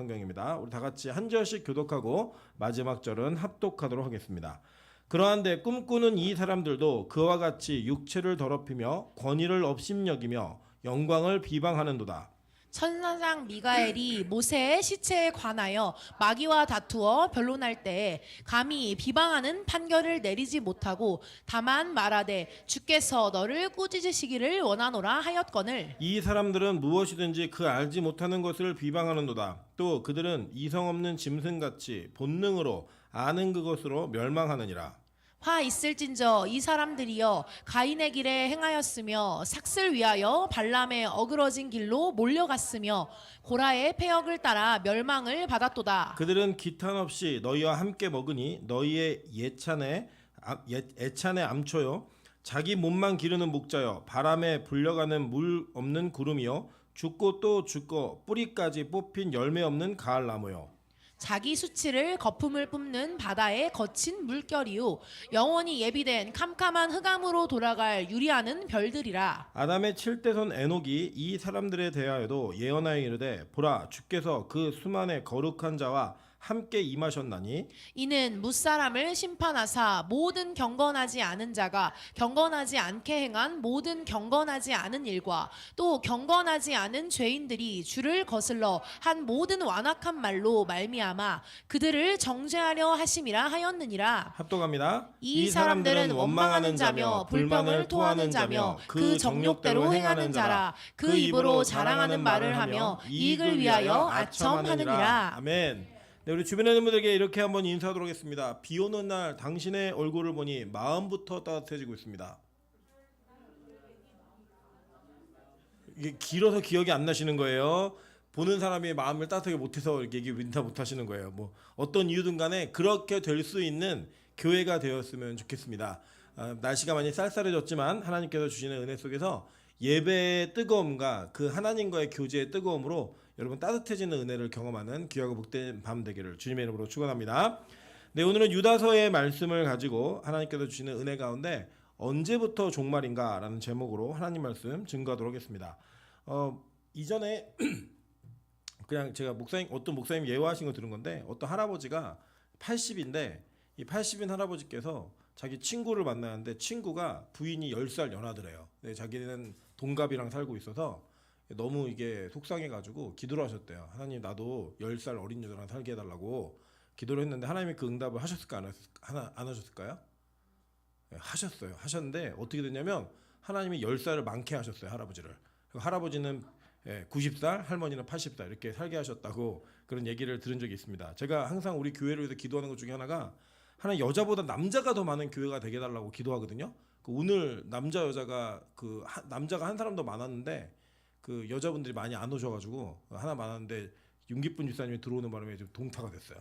성경입니다. 우리 다 같이 한 절씩 교독하고 마지막 절은 합독하도록 하겠습니다. 그러한데 꿈꾸는 이 사람들도 그와 같이 육체를 더럽히며 권위를 업심여기며 영광을 비방하는도다. 천사장 미가엘이 모세의 시체에 관하여 마귀와 다투어 변론할 때 감히 비방하는 판결을 내리지 못하고 다만 말하되 주께서 너를 꾸짖으시기를 원하노라 하였거늘 이 사람들은 무엇이든지 그 알지 못하는 것을 비방하는도다. 또 그들은 이성 없는 짐승같이 본능으로 아는 그것으로 멸망하느니라. 화 있을진저 이 사람들이여 가인의 길에 행하였으며 삭슬 위하여 발람의 어그러진 길로 몰려갔으며 고라의 폐역을 따라 멸망을 받았도다. 그들은 기탄 없이 너희와 함께 먹으니 너희의 애찬의 암초요 자기 몸만 기르는 목자여 바람에 불려가는 물 없는 구름이요 죽고 또 죽고 뿌리까지 뽑힌 열매 없는 가을나무요. 자기 수치를 거품을 뿜는 바다의 거친 물결이요 영원히 예비된 캄캄한 흑암으로 돌아갈 유리하는 별들이라. 아담의 7대손 에녹이 이 사람들에 대하여도 예언하여 이르되 보라 주께서 그 수만의 거룩한 자와 함께 임하셨나니 이는 무사람을 심판하사 모든 경건하지 않은 자가 경건하지 않게 행한 모든 경건하지 않은 일과 또 경건하지 않은 죄인들이 주를 거슬러 한 모든 완악한 말로 말미암아 그들을 정죄하려 하심이라 하였느니라. 합독합니다. 이 사람들은 원망하는 자며 불평을 토하는 자며 그 정욕대로 행하는 자라. 그 입으로 자랑하는 말을 하며 이익을 위하여 아첨하느니라. 아멘. 네, 우리 주변에 있는 분들에게 이렇게 한번 인사하도록 하겠습니다. 비 오는 날 당신의 얼굴을 보니 마음부터 따뜻해지고 있습니다. 이게 길어서 기억이 안 나시는 거예요. 보는 사람이 마음을 따뜻하게 못해서 이렇게 인사 못하시는 거예요. 뭐 어떤 이유든 간에 그렇게 될 수 있는 교회가 되었으면 좋겠습니다. 날씨가 많이 쌀쌀해졌지만 하나님께서 주시는 은혜 속에서 예배의 뜨거움과 그 하나님과의 교제의 뜨거움으로 여러분 따뜻해지는 은혜를 경험하는 귀하고 복된 밤 되기를 주님의 이름으로 축원합니다. 네, 오늘은 유다서의 말씀을 가지고 하나님께서 주시는 은혜 가운데 언제부터 종말인가 라는 제목으로 하나님 말씀 증거하도록 하겠습니다. 이전에 그냥 제가 어떤 목사님 예화하신 거 들은 건데 어떤 할아버지가 80인데 이 80인 할아버지께서 자기 친구를 만나는데 친구가 부인이 10살 연하더래요. 네, 자기는 동갑이랑 살고 있어서 너무 이게 속상해가지고 기도를 하셨대요. 하나님 나도 10살 어린 여자랑 살게 해달라고 기도를 했는데 하나님이 그 응답을 하셨을까 안 하셨을까요? 네, 하셨어요. 하셨는데 어떻게 됐냐면 하나님이 10살을 많게 하셨어요. 할아버지를. 할아버지는 90살, 할머니는 80살 이렇게 살게 하셨다고 그런 얘기를 들은 적이 있습니다. 제가 항상 우리 교회를 위해서 기도하는 것 중에 하나가 하나 여자보다 남자가 더 많은 교회가 되게 해달라고 기도하거든요. 오늘 남자 여자가 남자가 한 사람 더 많았는데 그 여자분들이 많이 안 오셔가지고 하나 많았는데 윤기쁜 집사님이 들어오는 바람에 좀 동타가 됐어요.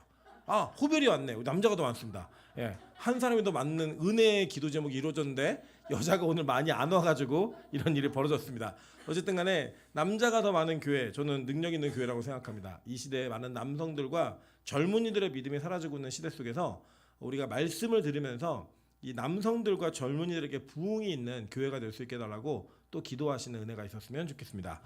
호별이 왔네. 남자가 더 많습니다. 예, 한 사람이 더 많는 은혜의 기도 제목이 이루어졌는데 여자가 오늘 많이 안 와가지고 이런 일이 벌어졌습니다. 어쨌든 간에 남자가 더 많은 교회, 저는 능력 있는 교회라고 생각합니다. 이 시대에 많은 남성들과 젊은이들의 믿음이 사라지고 있는 시대 속에서 우리가 말씀을 들으면서 이 남성들과 젊은이들에게 부흥이 있는 교회가 될 수 있게 해달라고 또 기도하시는 은혜가 있었으면 좋겠습니다.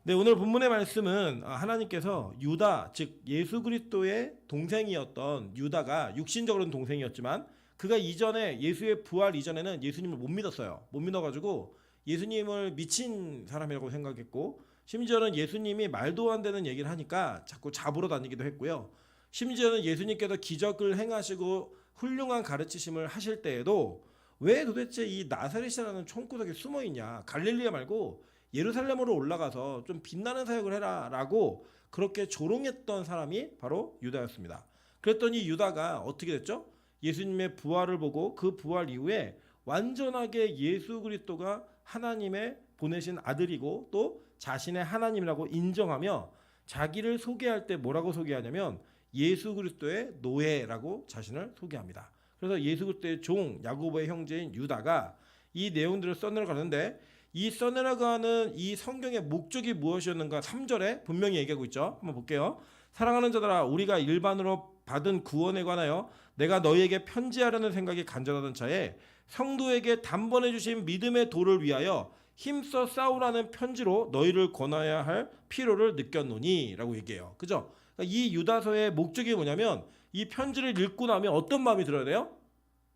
네, 오늘 본문의 말씀은 하나님께서 유다, 즉 예수 그리스도의 동생이었던 유다가 육신적으로는 동생이었지만 그가 이전에 예수의 부활 이전에는 예수님을 못 믿었어요. 못 믿어가지고 예수님을 미친 사람이라고 생각했고 심지어는 예수님이 말도 안 되는 얘기를 하니까 자꾸 잡으러 다니기도 했고요. 심지어는 예수님께서 기적을 행하시고 훌륭한 가르치심을 하실 때에도 왜 도대체 이 나사렛이라는 총구석에 숨어있냐, 갈릴리아 말고 예루살렘으로 올라가서 좀 빛나는 사역을 해라 라고 그렇게 조롱했던 사람이 바로 유다였습니다. 그랬더니 유다가 어떻게 됐죠? 예수님의 부활을 보고 그 부활 이후에 완전하게 예수 그리스도가 하나님의 보내신 아들이고 또 자신의 하나님이라고 인정하며 자기를 소개할 때 뭐라고 소개하냐면 예수 그리스도의 노예라고 자신을 소개합니다. 그래서 예수 그리스도의 종 야고보의 형제인 유다가 이 내용들을 써내려가는데 이 써내려가는 이 성경의 목적이 무엇이었는가 3절에 분명히 얘기하고 있죠. 한번 볼게요. 사랑하는 자들아 우리가 일반으로 받은 구원에 관하여 내가 너희에게 편지하려는 생각이 간절하던 차에 성도에게 단번에 주신 믿음의 도를 위하여 힘써 싸우라는 편지로 너희를 권하여야 할 필요를 느꼈노니 라고 얘기해요. 그죠? 그러니까 이 유다서의 목적이 뭐냐면 이 편지를 읽고 나면 어떤 마음이 들어야 돼요?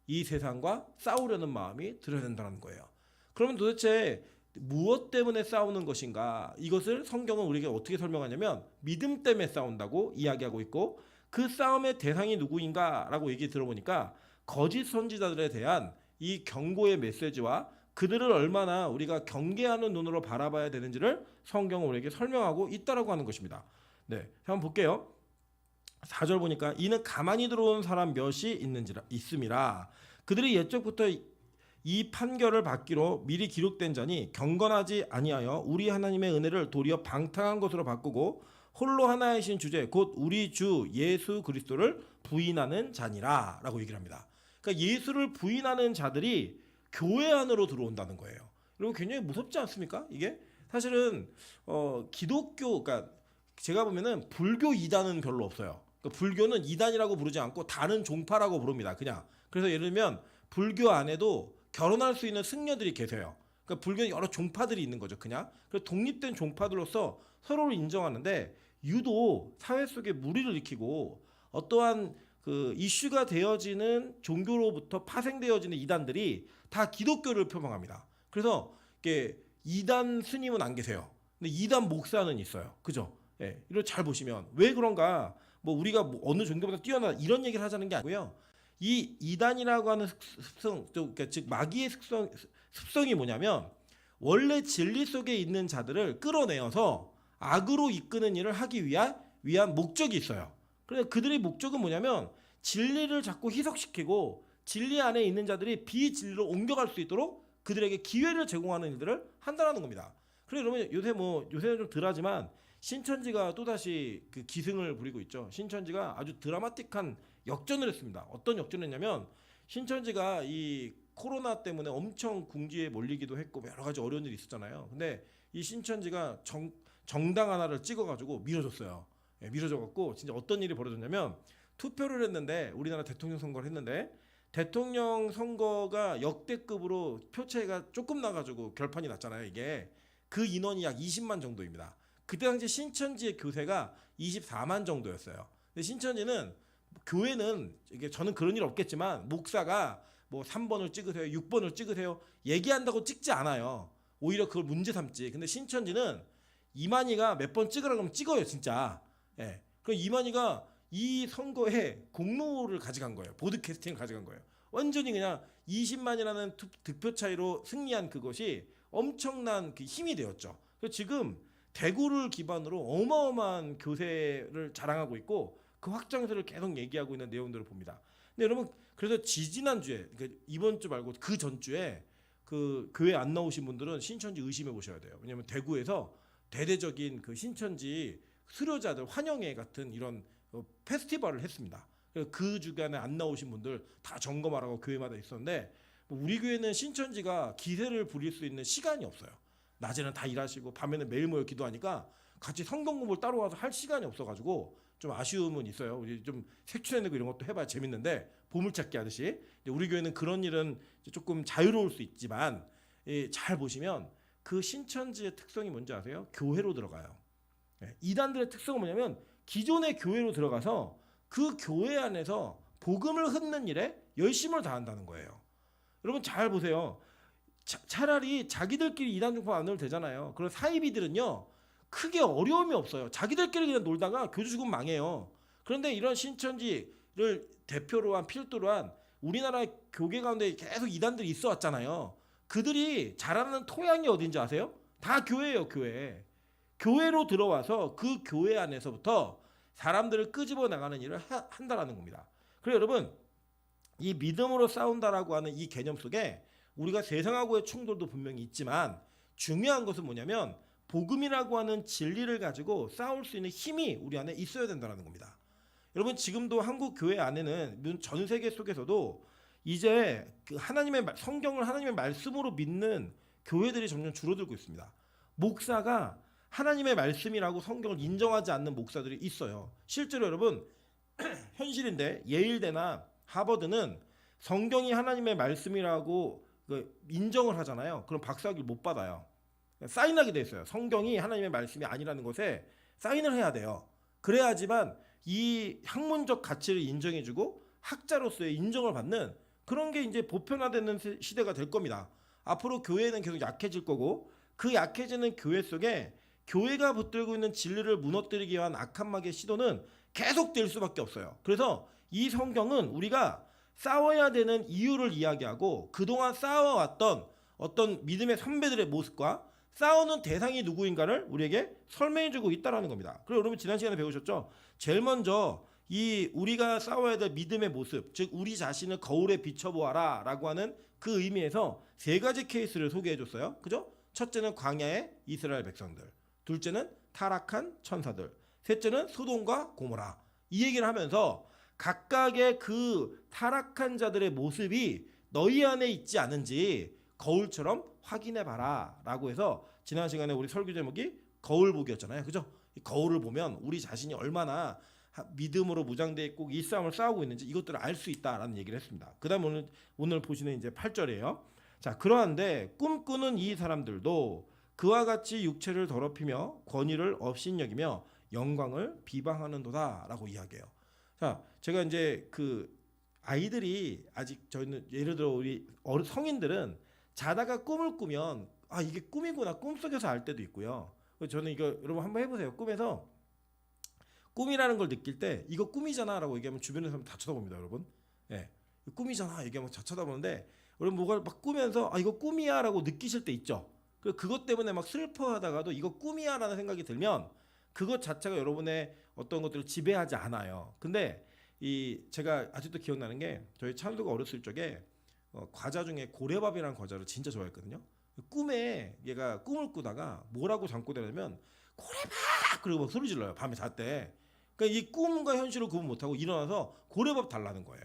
이 세상과 싸우려는 마음이 들어야 된다는 거예요. 그러면 도대체 무엇 때문에 싸우는 것인가? 이것을 성경은 우리에게 어떻게 설명하냐면 믿음 때문에 싸운다고 이야기하고 있고, 그 싸움의 대상이 누구인가라고 얘기 들어보니까 거짓 선지자들에 대한 이 경고의 메시지와 그들을 얼마나 우리가 경계하는 눈으로 바라봐야 되는지를 성경은 우리에게 설명하고 있다라고 하는 것입니다. 네, 한번 볼게요. 4절 보니까 이는 가만히 들어온 사람 몇이 있음이라. 그들이 옛적부터 이 판결을 받기로 미리 기록된 자니 경건하지 아니하여 우리 하나님의 은혜를 도리어 방탕한 것으로 바꾸고 홀로 하나이신 주제 곧 우리 주 예수 그리스도를 부인하는 자니라 라고 얘기를 합니다. 그러니까 예수를 부인하는 자들이 교회 안으로 들어온다는 거예요. 여러분 굉장히 무섭지 않습니까? 이게 사실은 기독교, 그러니까 제가 보면은 불교 이단은 별로 없어요. 그러니까 불교는 이단이라고 부르지 않고 다른 종파라고 부릅니다. 그냥. 그래서 예를 들면 불교 안에도 결혼할 수 있는 승려들이 계세요. 그러니까 불교는 여러 종파들이 있는 거죠. 그냥. 그래서 독립된 종파들로서 서로를 인정하는데 유독 사회 속에 무리를 일으키고 어떠한 그 이슈가 되어지는 종교로부터 파생되어지는 이단들이 다 기독교를 표방합니다. 그래서 이게 이단 스님은 안 계세요. 근데 이단 목사는 있어요. 그죠? 예, 이걸 잘 보시면 왜 그런가? 뭐 우리가 뭐 어느 종교보다 뛰어나 이런 얘기를 하자는 게 아니고요. 이 이단이라고 하는 습성, 그러니까 즉 마귀의 습성이 뭐냐면 원래 진리 속에 있는 자들을 끌어내어서 악으로 이끄는 일을 하기 위한 목적이 있어요. 그래서 그들의 목적은 뭐냐면 진리를 자꾸 희석시키고 진리 안에 있는 자들이 비진리로 옮겨갈 수 있도록 그들에게 기회를 제공하는 일들을 한다는 겁니다. 그래서 여러분 요새는 좀 덜하지만 신천지가 또다시 그 기승을 부리고 있죠. 신천지가 아주 드라마틱한 역전을 했습니다. 어떤 역전을 했냐면 신천지가 이 코로나 때문에 엄청 궁지에 몰리기도 했고 여러 가지 어려운 일이 있었잖아요. 근데 이 신천지가 정당 하나를 찍어가지고 밀어줬어요. 예, 밀어줘갖고 진짜 어떤 일이 벌어졌냐면 투표를 했는데 우리나라 대통령 선거를 했는데 대통령 선거가 역대급으로 표차가 조금 나가지고 결판이 났잖아요. 이게 그 인원이 약 20만 정도입니다. 그때 당시 신천지의 교세가 24만 정도였어요. 근데 신천지는 교회는 이게 저는 그런 일 없겠지만 목사가 뭐 3번을 찍으세요, 6번을 찍으세요 얘기한다고 찍지 않아요. 오히려 그걸 문제 삼지. 근데 신천지는 이만희가 몇 번 찍으라 그러면 찍어요, 진짜. 예. 그럼 이만희가 이 선거에 공로를 가져간 거예요. 보드 캐스팅을 가져간 거예요. 완전히 그냥 20만이라는 득표 차이로 승리한 그것이 엄청난 그 힘이 되었죠. 그래서 지금 대구를 기반으로 어마어마한 교세를 자랑하고 있고 그 확장세를 계속 얘기하고 있는 내용들을 봅니다. 근데 여러분 그래서 지지난주에 그러니까 이번 주 말고 그 전주에 그 교회 안 나오신 분들은 신천지 의심해 보셔야 돼요. 왜냐하면 대구에서 대대적인 그 신천지 수료자들 환영회 같은 이런 페스티벌을 했습니다. 그래서 그 주간에 안 나오신 분들 다 점검하라고 교회마다 있었는데 우리 교회는 신천지가 기세를 부릴 수 있는 시간이 없어요. 낮에는 다 일하시고 밤에는 매일 모여 기도하니까 같이 성경 공부를 따로 와서 할 시간이 없어가지고 좀 아쉬움은 있어요. 우리 좀 색출해내고 이런 것도 해봐야 재밌는데 보물찾기 하듯이 우리 교회는 그런 일은 조금 자유로울 수 있지만 잘 보시면 그 신천지의 특성이 뭔지 아세요? 교회로 들어가요. 이단들의 특성은 뭐냐면 기존의 교회로 들어가서 그 교회 안에서 복음을 흩는 일에 열심을 다한다는 거예요. 여러분 잘 보세요. 차라리 자기들끼리 이단 종파 안 넣어도 되잖아요. 그런 사이비들은요 크게 어려움이 없어요. 자기들끼리 그냥 놀다가 교주 죽으면 망해요. 그런데 이런 신천지를 대표로 한 필두로 한 우리나라 교계 가운데 계속 이단들이 있어 왔잖아요. 그들이 자라는 토양이 어딘지 아세요? 다 교회예요. 교회. 교회로 들어와서 그 교회 안에서부터 사람들을 끄집어 나가는 일을 한다라는 겁니다. 그래서 여러분 이 믿음으로 싸운다라고 하는 이 개념 속에 우리가 세상하고의 충돌도 분명히 있지만 중요한 것은 뭐냐면 복음이라고 하는 진리를 가지고 싸울 수 있는 힘이 우리 안에 있어야 된다는 겁니다. 여러분 지금도 한국 교회 안에는 전 세계 속에서도 이제 그 성경을 하나님의 말씀으로 믿는 교회들이 점점 줄어들고 있습니다. 목사가 하나님의 말씀이라고 성경을 인정하지 않는 목사들이 있어요. 실제로 여러분 현실인데 예일대나 하버드는 성경이 하나님의 말씀이라고 인정을 하잖아요. 그럼 박사학위를 못 받아요. 사인하게 돼 있어요. 성경이 하나님의 말씀이 아니라는 것에 사인을 해야 돼요. 그래야지만 이 학문적 가치를 인정해주고 학자로서의 인정을 받는 그런 게 이제 보편화되는 시대가 될 겁니다. 앞으로 교회는 계속 약해질 거고 그 약해지는 교회 속에 교회가 붙들고 있는 진리를 무너뜨리기 위한 악한 마귀의 시도는 계속될 수밖에 없어요. 그래서 이 성경은 우리가 싸워야 되는 이유를 이야기하고 그동안 싸워왔던 어떤 믿음의 선배들의 모습과 싸우는 대상이 누구인가를 우리에게 설명해주고 있다라는 겁니다. 그리고 여러분 지난 시간에 배우셨죠? 제일 먼저 이 우리가 싸워야 될 믿음의 모습, 즉 우리 자신을 거울에 비춰보아라라고 하는 그 의미에서 세 가지 케이스를 소개해줬어요. 그죠? 첫째는 광야의 이스라엘 백성들, 둘째는 타락한 천사들, 셋째는 소돔과 고모라. 이 얘기를 하면서 각각의 그 타락한 자들의 모습이 너희 안에 있지 않은지 거울처럼 확인해봐라 라고 해서 지난 시간에 우리 설교 제목이 거울보기였잖아요. 그죠? 이 거울을 보면 우리 자신이 얼마나 믿음으로 무장되어 있고 이 싸움을 싸우고 있는지 이것들을 알 수 있다라는 얘기를 했습니다. 그 다음 오늘 보시는 이제 8절이에요. 자, 그러한데 꿈꾸는 이 사람들도 그와 같이 육체를 더럽히며 권위를 업신여기며 영광을 비방하는도다 라고 이야기해요. 자, 제가 이제 그 아이들이 아직 저희는 예를 들어 우리 성인들은 자다가 꿈을 꾸면 아 이게 꿈이구나 꿈속에서 알 때도 있고요. 저는 이거 여러분 한번 해보세요. 꿈에서 꿈이라는 걸 느낄 때 이거 꿈이잖아 라고 얘기하면 주변에 사람 다 쳐다봅니다. 여러분 예, 꿈이잖아 얘기하면 다 쳐다보는데 여러분 뭐가 막 꾸면서 아 이거 꿈이야 라고 느끼실 때 있죠. 그것 때문에 막 슬퍼하다가도 이거 꿈이야 라는 생각이 들면 그것 자체가 여러분의 어떤 것들을 지배하지 않아요. 근데 이 제가 아직도 기억나는 게 저희 찬우가 어렸을 적에 과자 중에 고래밥이라는 과자를 진짜 좋아했거든요. 꿈에 얘가 꿈을 꾸다가 뭐라고 잠꼬 대냐면 고래밥 그리고 막 소리 질러요. 밤에 잘 때. 그러니까 이 꿈과 현실을 구분 못하고 일어나서 고래밥 달라는 거예요.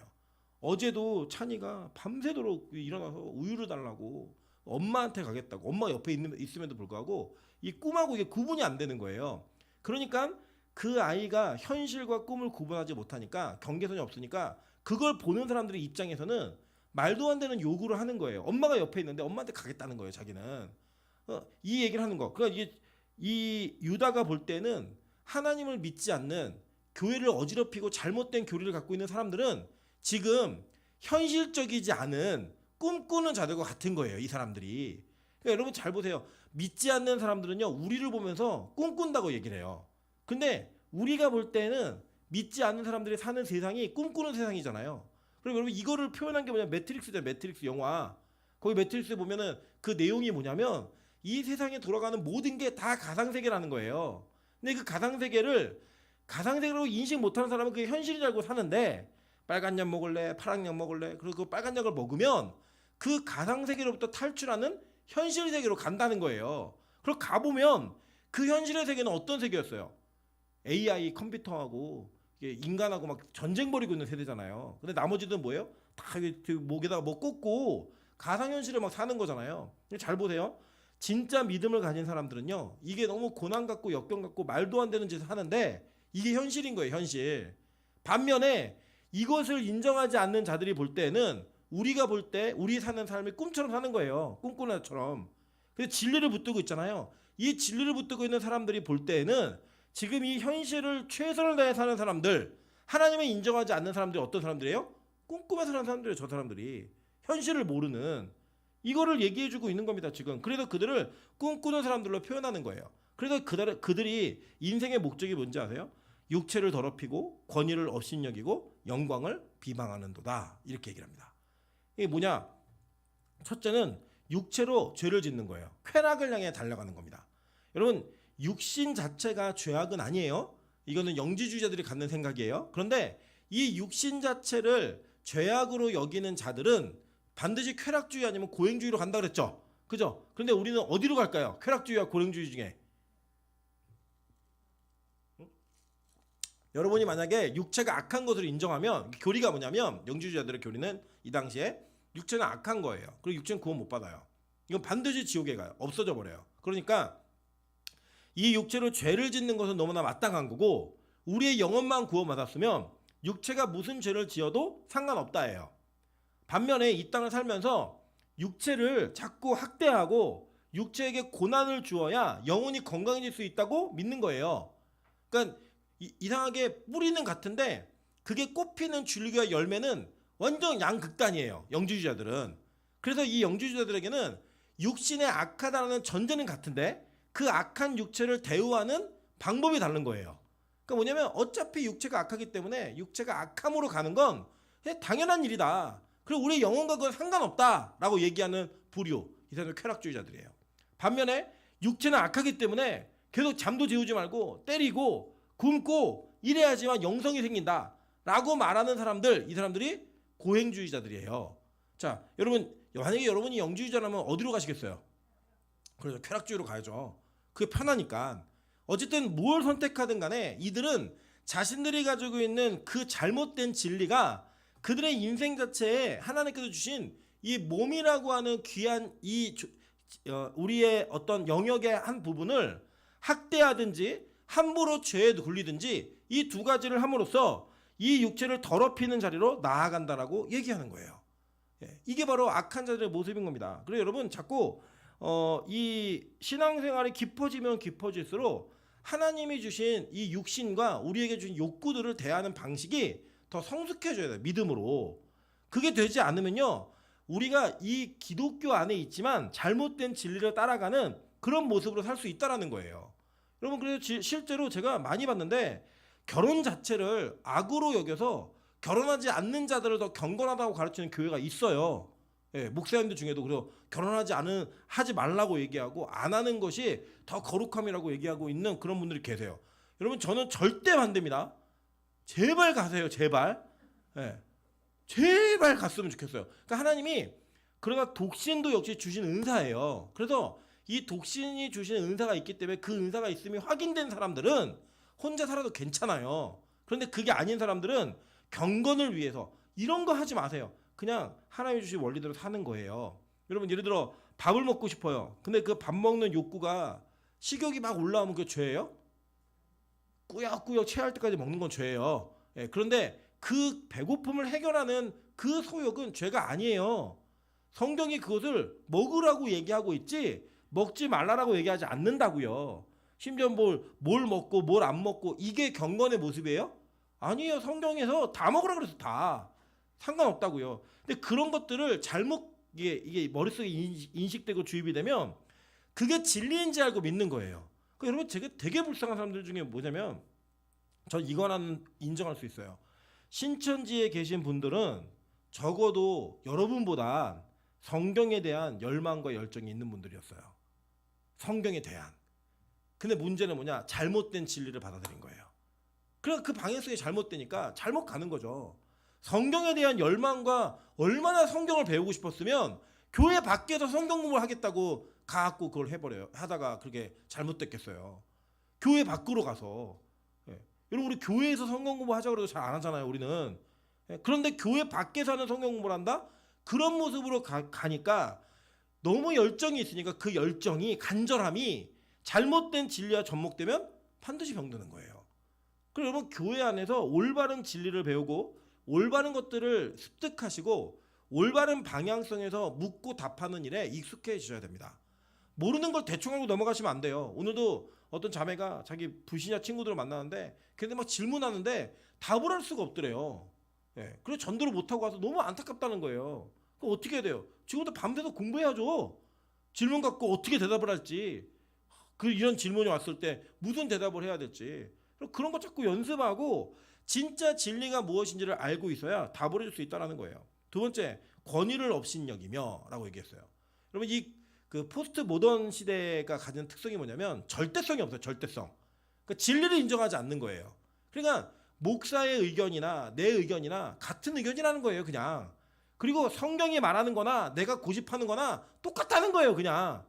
어제도 찬이가 밤새도록 일어나서 우유를 달라고 엄마한테 가겠다고 엄마 옆에 있음에도 불구하고 이 꿈하고 이게 구분이 안 되는 거예요. 그러니까 그 아이가 현실과 꿈을 구분하지 못하니까 경계선이 없으니까 그걸 보는 사람들의 입장에서는 말도 안 되는 요구를 하는 거예요. 엄마가 옆에 있는데 엄마한테 가겠다는 거예요. 자기는 이 얘기를 하는 거. 그러니까 이게 이 유다가 볼 때는 하나님을 믿지 않는 교회를 어지럽히고 잘못된 교리를 갖고 있는 사람들은 지금 현실적이지 않은 꿈꾸는 자들과 같은 거예요. 이 사람들이. 그러니까 여러분 잘 보세요. 믿지 않는 사람들은요. 우리를 보면서 꿈꾼다고 얘기를 해요. 근데 우리가 볼 때는 믿지 않는 사람들이 사는 세상이 꿈꾸는 세상이잖아요. 그리고 여러분 이거를 표현한 게 뭐냐 매트릭스죠. 매트릭스 영화. 거기 매트릭스 보면은 그 내용이 뭐냐면 이 세상에 돌아가는 모든 게 다 가상세계라는 거예요. 근데 그 가상세계로 인식 못하는 사람은 그게 현실인 줄 알고 사는데 빨간 약 먹을래 파란 약 먹을래 그리고 그 빨간 약을 먹으면 그 가상세계로부터 탈출하는 현실 세계로 간다는 거예요. 그리고 가보면 그 현실의 세계는 어떤 세계였어요? AI 컴퓨터하고 인간하고 막 전쟁 벌이고 있는 세대잖아요. 근데 나머지는 뭐예요? 다 목에다가 뭐 꽂고 가상현실을 막 사는 거잖아요. 잘 보세요. 진짜 믿음을 가진 사람들은요. 이게 너무 고난 같고 역경 같고 말도 안 되는 짓을 하는데 이게 현실인 거예요. 현실. 반면에 이것을 인정하지 않는 자들이 볼 때는 우리가 볼 때 우리 사는 삶이 꿈처럼 사는 거예요. 꿈꾸는 것처럼. 그래서 진리를 붙들고 있잖아요. 이 진리를 붙들고 있는 사람들이 볼 때는 지금 이 현실을 최선을 다해 사는 사람들, 하나님을 인정하지 않는 사람들이 어떤 사람들이에요? 꿈꾸면서 사는 사람들이에요. 저 사람들이. 현실을 모르는. 이거를 얘기해주고 있는 겁니다. 지금. 그래서 그들을 꿈꾸는 사람들로 표현하는 거예요. 그래서 그들이 인생의 목적이 뭔지 아세요? 육체를 더럽히고 권위를 업신여기고 영광을 비방하는도다. 이렇게 얘기를 합니다. 이게 뭐냐? 첫째는 육체로 죄를 짓는 거예요. 쾌락을 향해 달려가는 겁니다. 여러분 육신 자체가 죄악은 아니에요. 이거는 영지주의자들이 갖는 생각이에요. 그런데 이 육신 자체를 죄악으로 여기는 자들은 반드시 쾌락주의 아니면 고행주의로 간다 그랬죠. 그죠? 그런데 우리는 어디로 갈까요? 쾌락주의와 고행주의 중에. 여러분이 만약에 육체가 악한 것을 인정하면 교리가 뭐냐면 영지주의자들의 교리는 이 당시에 육체는 악한 거예요. 그리고 육체는 구원 못 받아요. 이건 반드시 지옥에 가요. 없어져 버려요. 그러니까 이 육체로 죄를 짓는 것은 너무나 마땅한 거고 우리의 영혼만 구원받았으면 육체가 무슨 죄를 지어도 상관없다예요. 반면에 이 땅을 살면서 육체를 자꾸 학대하고 육체에게 고난을 주어야 영혼이 건강해질 수 있다고 믿는 거예요. 그러니까 이상하게 뿌리는 같은데 그게 꽃피는 줄기와 열매는 완전 양극단이에요. 영주주의자들은. 그래서 이 영주주의자들에게는 육신의 악하다는 전제는 같은데 그 악한 육체를 대우하는 방법이 다른 거예요. 그러니까 뭐냐면 어차피 육체가 악하기 때문에 육체가 악함으로 가는 건 그냥 당연한 일이다. 그리고 우리 영혼과 그건 상관없다라고 얘기하는 부류. 이 사람들 쾌락주의자들이에요. 반면에 육체는 악하기 때문에 계속 잠도 재우지 말고 때리고 굶고 이래야지만 영성이 생긴다라고 말하는 사람들, 이 사람들이 고행주의자들이에요. 자, 여러분 만약에 여러분이 영주의자라면 어디로 가시겠어요? 그래서 쾌락주의로 가야죠. 그게 편하니까. 어쨌든 뭘 선택하든 간에 이들은 자신들이 가지고 있는 그 잘못된 진리가 그들의 인생 자체에 하나님께서 주신 이 몸이라고 하는 귀한 우리의 어떤 영역의 한 부분을 학대하든지 함부로 죄에 굴리든지 이 두 가지를 함으로써 이 육체를 더럽히는 자리로 나아간다라고 얘기하는 거예요. 이게 바로 악한 자들의 모습인 겁니다. 그래서 여러분 자꾸 이 신앙생활이 깊어지면 깊어질수록 하나님이 주신 이 육신과 우리에게 주신 욕구들을 대하는 방식이 더 성숙해져야 돼요. 믿음으로. 그게 되지 않으면요. 우리가 이 기독교 안에 있지만 잘못된 진리를 따라가는 그런 모습으로 살 수 있다라는 거예요. 여러분 그래서 실제로 제가 많이 봤는데 결혼 자체를 악으로 여겨서 결혼하지 않는 자들을 더 경건하다고 가르치는 교회가 있어요. 예, 목사님들 중에도 그래서 하지 말라고 얘기하고 안 하는 것이 더 거룩함이라고 얘기하고 있는 그런 분들이 계세요. 여러분 저는 절대 반대입니다. 제발 가세요, 제발. 예, 제발 갔으면 좋겠어요. 그러니까 하나님이 그러나 독신도 역시 주신 은사예요. 그래서 이 독신이 주신 은사가 있기 때문에 그 은사가 있음이 확인된 사람들은 혼자 살아도 괜찮아요. 그런데 그게 아닌 사람들은 경건을 위해서 이런 거 하지 마세요. 그냥 하나님이 주신 원리대로 사는 거예요. 여러분 예를 들어 밥을 먹고 싶어요. 근데 그 밥 먹는 욕구가 식욕이 막 올라오면 그게 죄예요? 꾸역꾸역 체할 때까지 먹는 건 죄예요. 예, 그런데 그 배고픔을 해결하는 그 소욕은 죄가 아니에요. 성경이 그것을 먹으라고 얘기하고 있지 먹지 말라라고 얘기하지 않는다고요. 심지어 뭘 먹고 뭘 안 먹고 이게 경건의 모습이에요? 아니에요. 성경에서 다 먹으라 그래서 다 상관없다고요. 근데 그런 것들을 잘못 이게 머릿속에 인식되고 주입이 되면 그게 진리인지 알고 믿는 거예요. 그러니까 여러분 제가 되게 불쌍한 사람들 중에 뭐냐면 전 이거는 인정할 수 있어요. 신천지에 계신 분들은 적어도 여러분보다 성경에 대한 열망과 열정이 있는 분들이었어요. 성경에 대한. 근데 문제는 뭐냐? 잘못된 진리를 받아들인 거예요. 그래서 그 방향성이 잘못되니까 잘못 가는 거죠. 성경에 대한 열망과 얼마나 성경을 배우고 싶었으면 교회 밖에서 성경 공부를 하겠다고 가갖고 그걸 해버려요. 하다가 그게 잘못됐겠어요. 교회 밖으로 가서. 여러분 우리 교회에서 성경 공부 하자고 해도 잘 안 하잖아요. 우리는. 그런데 교회 밖에서 하는 성경 공부를 한다? 그런 모습으로 가니까 너무 열정이 있으니까 그 열정이 간절함이 잘못된 진리와 접목되면 반드시 병드는 거예요. 그리고 여러분 교회 안에서 올바른 진리를 배우고 올바른 것들을 습득하시고 올바른 방향성에서 묻고 답하는 일에 익숙해지셔야 됩니다. 모르는 걸 대충 하고 넘어가시면 안 돼요. 오늘도 어떤 자매가 자기 불신자 친구들을 만나는데 걔네 막 질문하는데 답을 할 수가 없더래요. 예, 그래서 전도를 못하고 와서 너무 안타깝다는 거예요. 그럼 어떻게 해야 돼요? 지금도 밤새서 공부해야죠. 질문 갖고 어떻게 대답을 할지, 이런 질문이 왔을 때 무슨 대답을 해야 될지, 그런 거 자꾸 연습하고 진짜 진리가 무엇인지를 알고 있어야 답을 해줄 수 있다는 거예요. 두 번째, 권위를 업신여기며 라고 얘기했어요. 여러분 그 포스트 모던 시대가 가진 특성이 뭐냐면 절대성이 없어요. 절대성. 그러니까 진리를 인정하지 않는 거예요. 그러니까 목사의 의견이나 내 의견이나 같은 의견이라는 거예요. 그냥. 그리고 성경이 말하는 거나 내가 고집하는 거나 똑같다는 거예요. 그냥.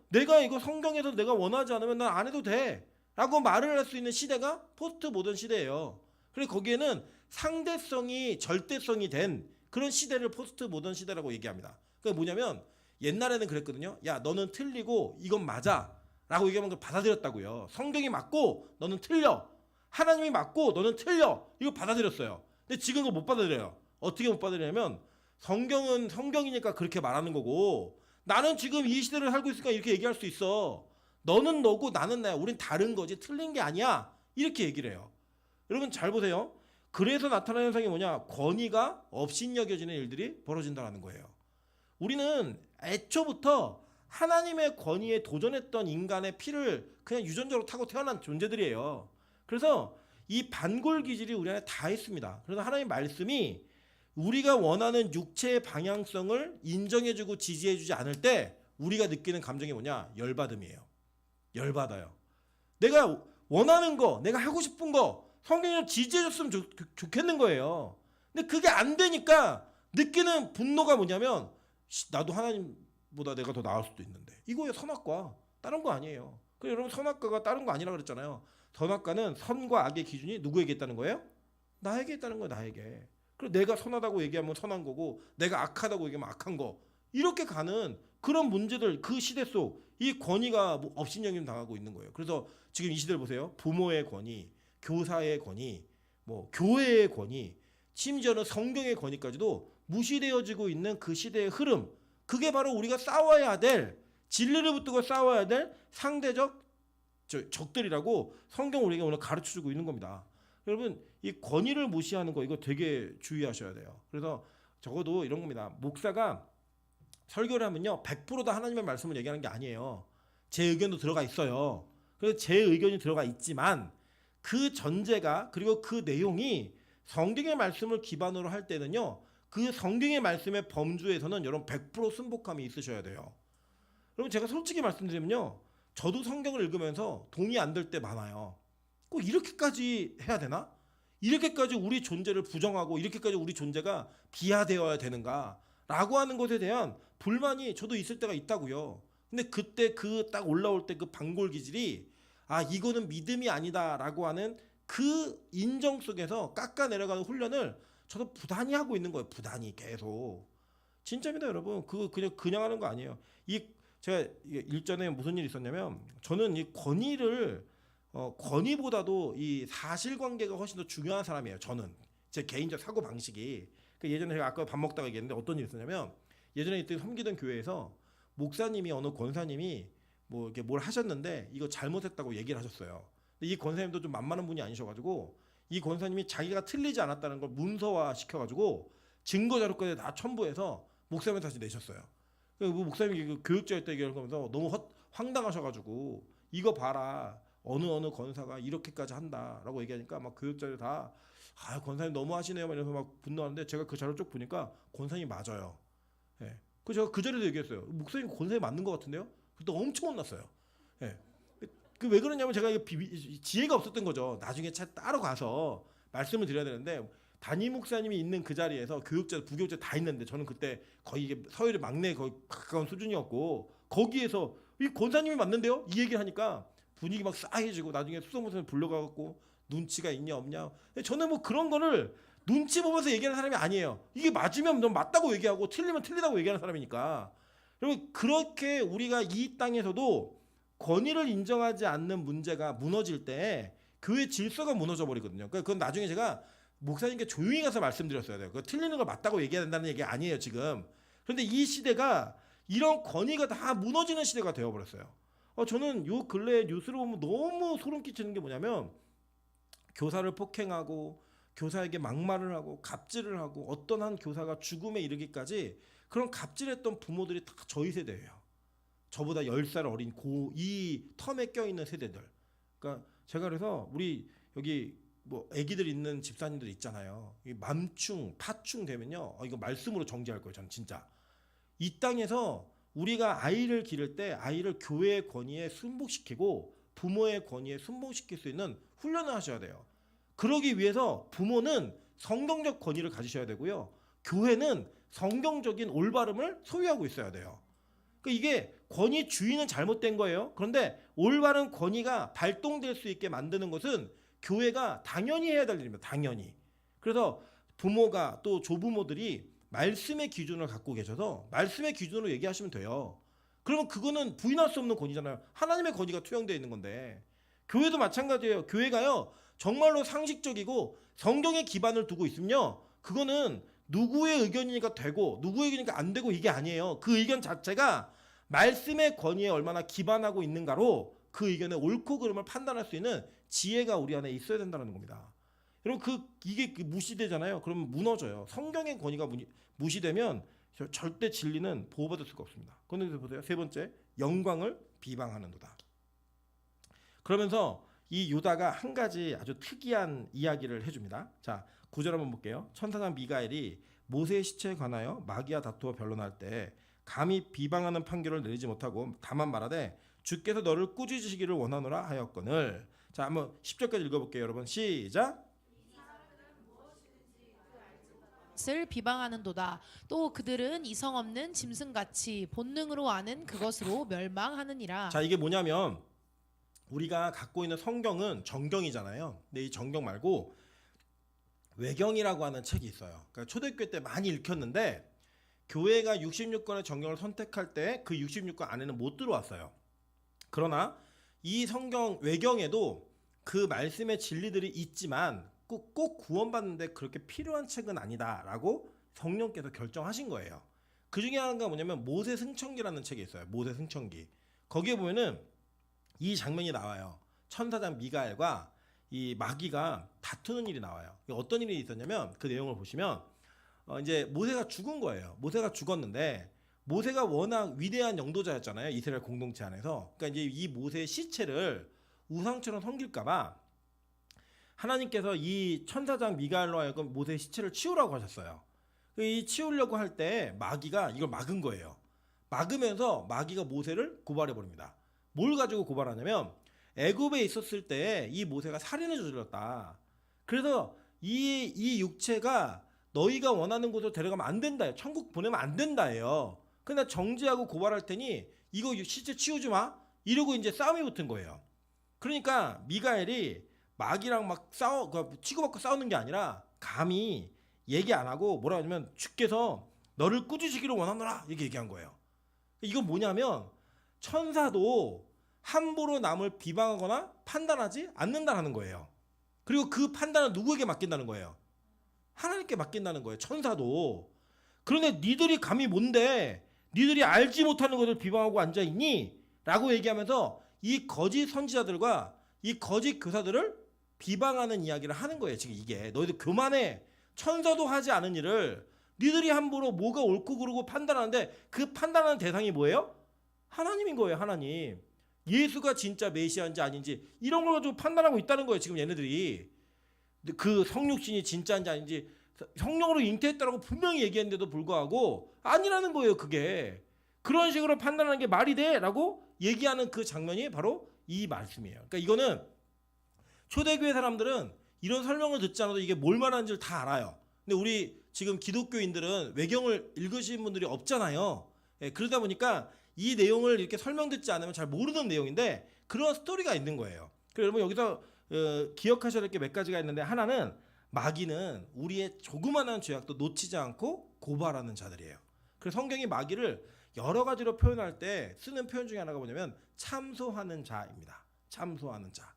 내가 이거 성경에서 내가 원하지 않으면 난 안 해도 돼 라고 말을 할 수 있는 시대가 포스트 모던 시대예요. 그리고 거기에는 상대성이 절대성이 된 그런 시대를 포스트 모던 시대라고 얘기합니다. 그게 뭐냐면 옛날에는 그랬거든요. 야 너는 틀리고 이건 맞아 라고 얘기하면 그걸 받아들였다고요. 성경이 맞고 너는 틀려, 하나님이 맞고 너는 틀려, 이거 받아들였어요. 근데 지금 그거 못 받아들여요. 어떻게 못 받아들이냐면 성경은 성경이니까 그렇게 말하는 거고 나는 지금 이 시대를 살고 있으니까 이렇게 얘기할 수 있어. 너는 너고 나는 나야. 우린 다른 거지 틀린 게 아니야. 이렇게 얘기를 해요. 여러분 잘 보세요. 그래서 나타나는 현상이 뭐냐? 권위가 업신여겨지는 일들이 벌어진다는 거예요. 우리는 애초부터 하나님의 권위에 도전했던 인간의 피를 그냥 유전적으로 타고 태어난 존재들이에요. 그래서 이 반골 기질이 우리 안에 다 있습니다. 그래서 하나님의 말씀이 우리가 원하는 육체의 방향성을 인정해주고 지지해주지 않을 때 우리가 느끼는 감정이 뭐냐? 열받음이에요. 열받아요. 내가 원하는 거, 내가 하고 싶은 거 성경이 좀 지지해줬으면 좋겠는 거예요. 근데 그게 안 되니까 느끼는 분노가 뭐냐면 나도 하나님보다 내가 더 나을 수도 있는데 이거예요. 선악과. 다른 거 아니에요. 그래서 여러분 선악과가 다른 거 아니라 그랬잖아요. 선악과는 선과 악의 기준이 누구에게 있다는 거예요? 나에게 있다는 거예요. 나에게. 그리고 내가 선하다고 얘기하면 선한 거고 내가 악하다고 얘기하면 악한 거. 이렇게 가는 그런 문제들 그 시대 속 이 권위가 뭐 업신여김 당하고 있는 거예요. 그래서 지금 이 시대를 보세요. 부모의 권위, 교사의 권위, 뭐 교회의 권위, 심지어는 성경의 권위까지도 무시되어지고 있는 그 시대의 흐름. 그게 바로 우리가 싸워야 될 진리를 붙들고 싸워야 될 상대적 적들이라고 성경 우리에게 오늘 가르쳐주고 있는 겁니다. 여러분 이 권위를 무시하는 거 이거 되게 주의하셔야 돼요. 그래서 적어도 이런 겁니다. 목사가 설교를 하면요 100%다 하나님의 말씀을 얘기하는 게 아니에요. 제 의견도 들어가 있어요. 그래서 제 의견이 들어가 있지만 그 전제가 그리고 그 내용이 성경의 말씀을 기반으로 할 때는요 그 성경의 말씀의 범주에서는 여러분 100% 순복함이 있으셔야 돼요. 여러분 제가 솔직히 말씀드리면요 저도 성경을 읽으면서 동의 안 될 때 많아요. 꼭 이렇게까지 해야 되나? 이렇게까지 우리 존재를 부정하고 이렇게까지 우리 존재가 비하되어야 되는가? 라고 하는 것에 대한 불만이 저도 있을 때가 있다고요. 근데 그때 그 딱 올라올 때 그 반골 기질이 아 이거는 믿음이 아니다라고 하는 그 인정 속에서 깎아 내려가는 훈련을 저도 부단히 하고 있는 거예요. 부단히 계속. 진짜입니다, 여러분. 그냥 하는 거 아니에요. 제가 일전에 무슨 일이 있었냐면 저는 이 권위보다도 이 사실관계가 훨씬 더 중요한 사람이에요. 저는 제 개인적 사고 방식이. 예전에 제가 아까 밥 먹다가 얘기했는데 어떤 일이 있었냐면 예전에 이때 섬기던 교회에서 목사님이 어느 권사님이 뭐 이렇게 뭘 하셨는데 이거 잘못했다고 얘기를 하셨어요. 근데 이 권사님도 좀 만만한 분이 아니셔가지고 이 권사님이 자기가 틀리지 않았다는 걸 문서화 시켜가지고 증거 자료까지 다 첨부해서 목사님한테 다시 내셨어요. 그 목사님이 그 교육자일 때 얘기하면서 너무 황당하셔가지고 이거 봐라 어느 권사가 이렇게까지 한다라고 얘기하니까 막 교육자들 다 권사님 너무 하시네요 이러면서 막 분노하는데 제가 그 자료 쭉 보니까 권사님이 맞아요. 예. 그 제가 그 자리에도 얘기했어요. 목사님 권사님 맞는 것 같은데요? 그때 엄청 혼났어요. 예. 그 왜 그러냐면 제가 지혜가 없었던 거죠. 나중에 따로 가서 말씀을 드려야 되는데 담임 목사님이 있는 그 자리에서 교육자, 부교육자 다 있는데 저는 그때 거의 이게 서열의 막내 거의 가까운 수준이었고 거기에서 이 권사님이 맞는데요? 이 얘기를 하니까 분위기 막 싸해지고 나중에 수석목사님 불러가갖고 눈치가 있냐 없냐. 저는 뭐 그런 거를 눈치 보면서 얘기하는 사람이 아니에요. 이게 맞으면 넌 맞다고 얘기하고 틀리면 틀리다고 얘기하는 사람이니까. 여러분 그렇게 우리가 이 땅에서도 권위를 인정하지 않는 문제가 무너질 때 교회 질서가 무너져 버리거든요. 그건 나중에 제가 목사님께 조용히 가서 말씀드렸어야 돼요. 틀리는 걸 맞다고 얘기해야 된다는 얘기 아니에요 지금. 그런데 이 시대가 이런 권위가 다 무너지는 시대가 되어버렸어요. 저는 요 근래 뉴스를 보면 너무 소름 끼치는 게 뭐냐면 교사를 폭행하고 교사에게 막말을 하고 갑질을 하고 어떤 한 교사가 죽음에 이르기까지 그런 갑질했던 부모들이 다 저희 세대예요. 저보다 10살 어린 이 텀에 껴있는 세대들. 그러니까 제가 그래서 우리 여기 뭐 아기들 있는 집사님들 있잖아요. 이 맘충, 파충 되면요. 이거 말씀으로 정지할 거예요. 저는 진짜. 이 땅에서 우리가 아이를 기를 때 아이를 교회의 권위에 순복시키고 부모의 권위에 순복시킬 수 있는 훈련을 하셔야 돼요. 그러기 위해서 부모는 성경적 권위를 가지셔야 되고요. 교회는 성경적인 올바름을 소유하고 있어야 돼요. 그러니까 이게 권위 주의는 잘못된 거예요. 그런데 올바른 권위가 발동될 수 있게 만드는 것은 교회가 당연히 해야 될 일입니다. 당연히. 그래서 부모가 또 조부모들이 말씀의 기준을 갖고 계셔서 말씀의 기준으로 얘기하시면 돼요. 그러면 그거는 부인할 수 없는 권위잖아요. 하나님의 권위가 투영되어 있는 건데. 교회도 마찬가지예요. 교회가요 정말로 상식적이고 성경에 기반을 두고 있으면요 그거는 누구의 의견이니까 되고 누구의 의견이니까 안 되고 이게 아니에요. 그 의견 자체가 말씀의 권위에 얼마나 기반하고 있는가로 그 의견의 옳고 그름을 판단할 수 있는 지혜가 우리 안에 있어야 된다는 겁니다. 여러분 이게 무시되잖아요. 그러면 무너져요. 성경의 권위가 무시되면 절대 진리는 보호받을 수가 없습니다. 그런데 보세요. 세 번째, 영광을 비방하는도다. 그러면서 이 유다가 한 가지 아주 특이한 이야기를 해줍니다. 자, 9절 한번 볼게요. 천사장 미가엘이 모세의 시체에 관하여 마귀와 다투어 변론할 때 감히 비방하는 판결을 내리지 못하고 다만 말하되 주께서 너를 꾸짖으시기를 원하노라 하였거늘. 자, 한번 10절까지 읽어볼게요. 여러분 시작. 것을 비방하는도다. 또 그들은 이성 없는 짐승같이 본능으로 아는 그것으로 멸망하느니라. 자, 이게 뭐냐면 우리가 갖고 있는 성경은 정경이잖아요. 근데 이 정경 말고 외경이라고 하는 책이 있어요. 그러니까 초대교회 때 많이 읽혔는데 교회가 66권의 정경을 선택할 때 그 66권 안에는 못 들어왔어요. 그러나 이 성경 외경에도 그 말씀의 진리들이 있지만 꼭 구원받는데 그렇게 필요한 책은 아니다라고 성령께서 결정하신 거예요. 그 중에 하나가 뭐냐면 모세 승천기라는 책이 있어요. 모세 승천기. 거기에 보면은 이 장면이 나와요. 천사장 미가엘과 이 마귀가 다투는 일이 나와요. 어떤 일이 있었냐면 그 내용을 보시면 이제 모세가 죽은 거예요. 모세가 죽었는데 모세가 워낙 위대한 영도자였잖아요. 이스라엘 공동체 안에서. 그러니까 이제 이 모세의 시체를 우상처럼 섬길까봐 하나님께서 이 천사장 미가엘로 하여금 모세의 시체를 치우라고 하셨어요. 이 치우려고 할 때 마귀가 이걸 막은 거예요. 막으면서 마귀가 모세를 고발해 버립니다. 뭘 가지고 고발하냐면 애굽에 있었을 때 이 모세가 살인을 저질렀다. 그래서 이 육체가 너희가 원하는 곳으로 데려가면 안 된다. 천국 보내면 안 된다예요. 근데 정지하고 고발할 테니 이거 시체 치우지 마. 이러고 이제 싸움이 붙은 거예요. 그러니까 미가엘이 마귀랑 막 치고받고 싸우는 게 아니라 감히 얘기 안 하고 뭐라 하냐면 주께서 너를 꾸짖으시기를 원하노라 이렇게 얘기한 거예요. 이건 뭐냐면 천사도 함부로 남을 비방하거나 판단하지 않는다는 거예요. 그리고 그 판단은 누구에게 맡긴다는 거예요? 하나님께 맡긴다는 거예요. 천사도. 그런데 니들이 감히 뭔데 니들이 알지 못하는 것을 비방하고 앉아있니? 라고 얘기하면서 이 거짓 선지자들과 이 거짓 교사들을 비방하는 이야기를 하는 거예요. 지금 이게 너희들 그만해. 천사도 하지 않은 일을 니들이 함부로 뭐가 옳고 그르고 판단하는데 그 판단하는 대상이 뭐예요? 하나님인 거예요. 하나님. 예수가 진짜 메시아인지 아닌지 이런 걸 가지고 판단하고 있다는 거예요. 지금 얘네들이. 그 성육신이 진짜인지 아닌지 성령으로 잉태했다라고 분명히 얘기했는데도 불구하고 아니라는 거예요. 그게. 그런 식으로 판단하는 게 말이 돼? 라고 얘기하는 그 장면이 바로 이 말씀이에요. 그러니까 이거는 초대교회 사람들은 이런 설명을 듣지 않아도 이게 뭘 말하는지를 다 알아요. 근데 우리 지금 기독교인들은 외경을 읽으신 분들이 없잖아요. 예, 그러다 보니까 이 내용을 이렇게 설명 듣지 않으면 잘 모르는 내용인데 그런 스토리가 있는 거예요. 그래서 여러분 여기서 기억하셔야 될 게 몇 가지가 있는데 하나는 마귀는 우리의 조그마한 죄악도 놓치지 않고 고발하는 자들이에요. 그래서 성경이 마귀를 여러 가지로 표현할 때 쓰는 표현 중에 하나가 뭐냐면 참소하는 자입니다. 참소하는 자.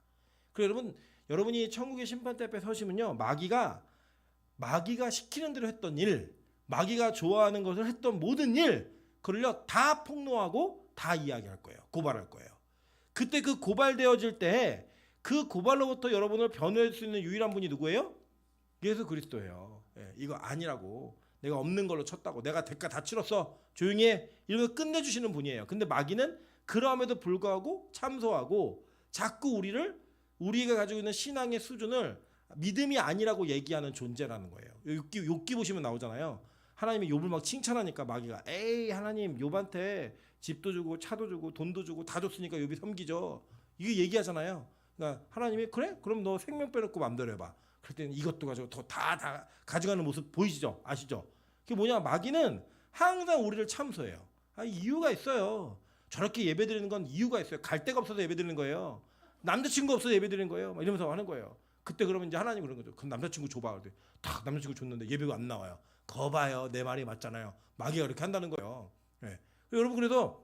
그리고 여러분이 천국의 심판대 앞에 서시면요. 마귀가 시키는 대로 했던 일, 마귀가 좋아하는 것을 했던 모든 일, 그걸요 다 폭로하고 다 이야기할 거예요. 고발할 거예요. 그때 그 고발되어질 때 그 고발로부터 여러분을 변호할 수 있는 유일한 분이 누구예요? 예수 그리스도예요. 예, 이거 아니라고. 내가 없는 걸로 쳤다고. 내가 대가 다 치렀어. 조용히 해. 이런 거 끝내주시는 분이에요. 근데 마귀는 그럼에도 불구하고 참소하고 자꾸 우리가 가지고 있는 신앙의 수준을 믿음이 아니라고 얘기하는 존재라는 거예요. 욥기 보시면 나오잖아요. 하나님이 욥을 막 칭찬하니까 마귀가 에이 하나님 욥한테 집도 주고 차도 주고 돈도 주고 다 줬으니까 욥이 섬기죠. 이게 얘기하잖아요. 그러니까 하나님이 그래? 그럼 너 생명 빼놓고 맘대로 해봐. 그랬더니 이것도 가지고 다 가져가는 모습 보이시죠? 아시죠? 그게 뭐냐? 마귀는 항상 우리를 참소해요. 이유가 있어요. 저렇게 예배드리는 건 이유가 있어요. 갈 데가 없어서 예배드리는 거예요. 남자친구 없어서 예배드리는 거예요. 막 이러면서 하는 거예요. 그때 그러면 이제 하나님 그런 거죠. 그럼 남자친구 줘봐. 그랬더니 딱 남자친구 줬는데 예배가 안 나와요. 거 봐요. 내 말이 맞잖아요. 마귀가 그렇게 한다는 거예요. 예. 여러분 그래서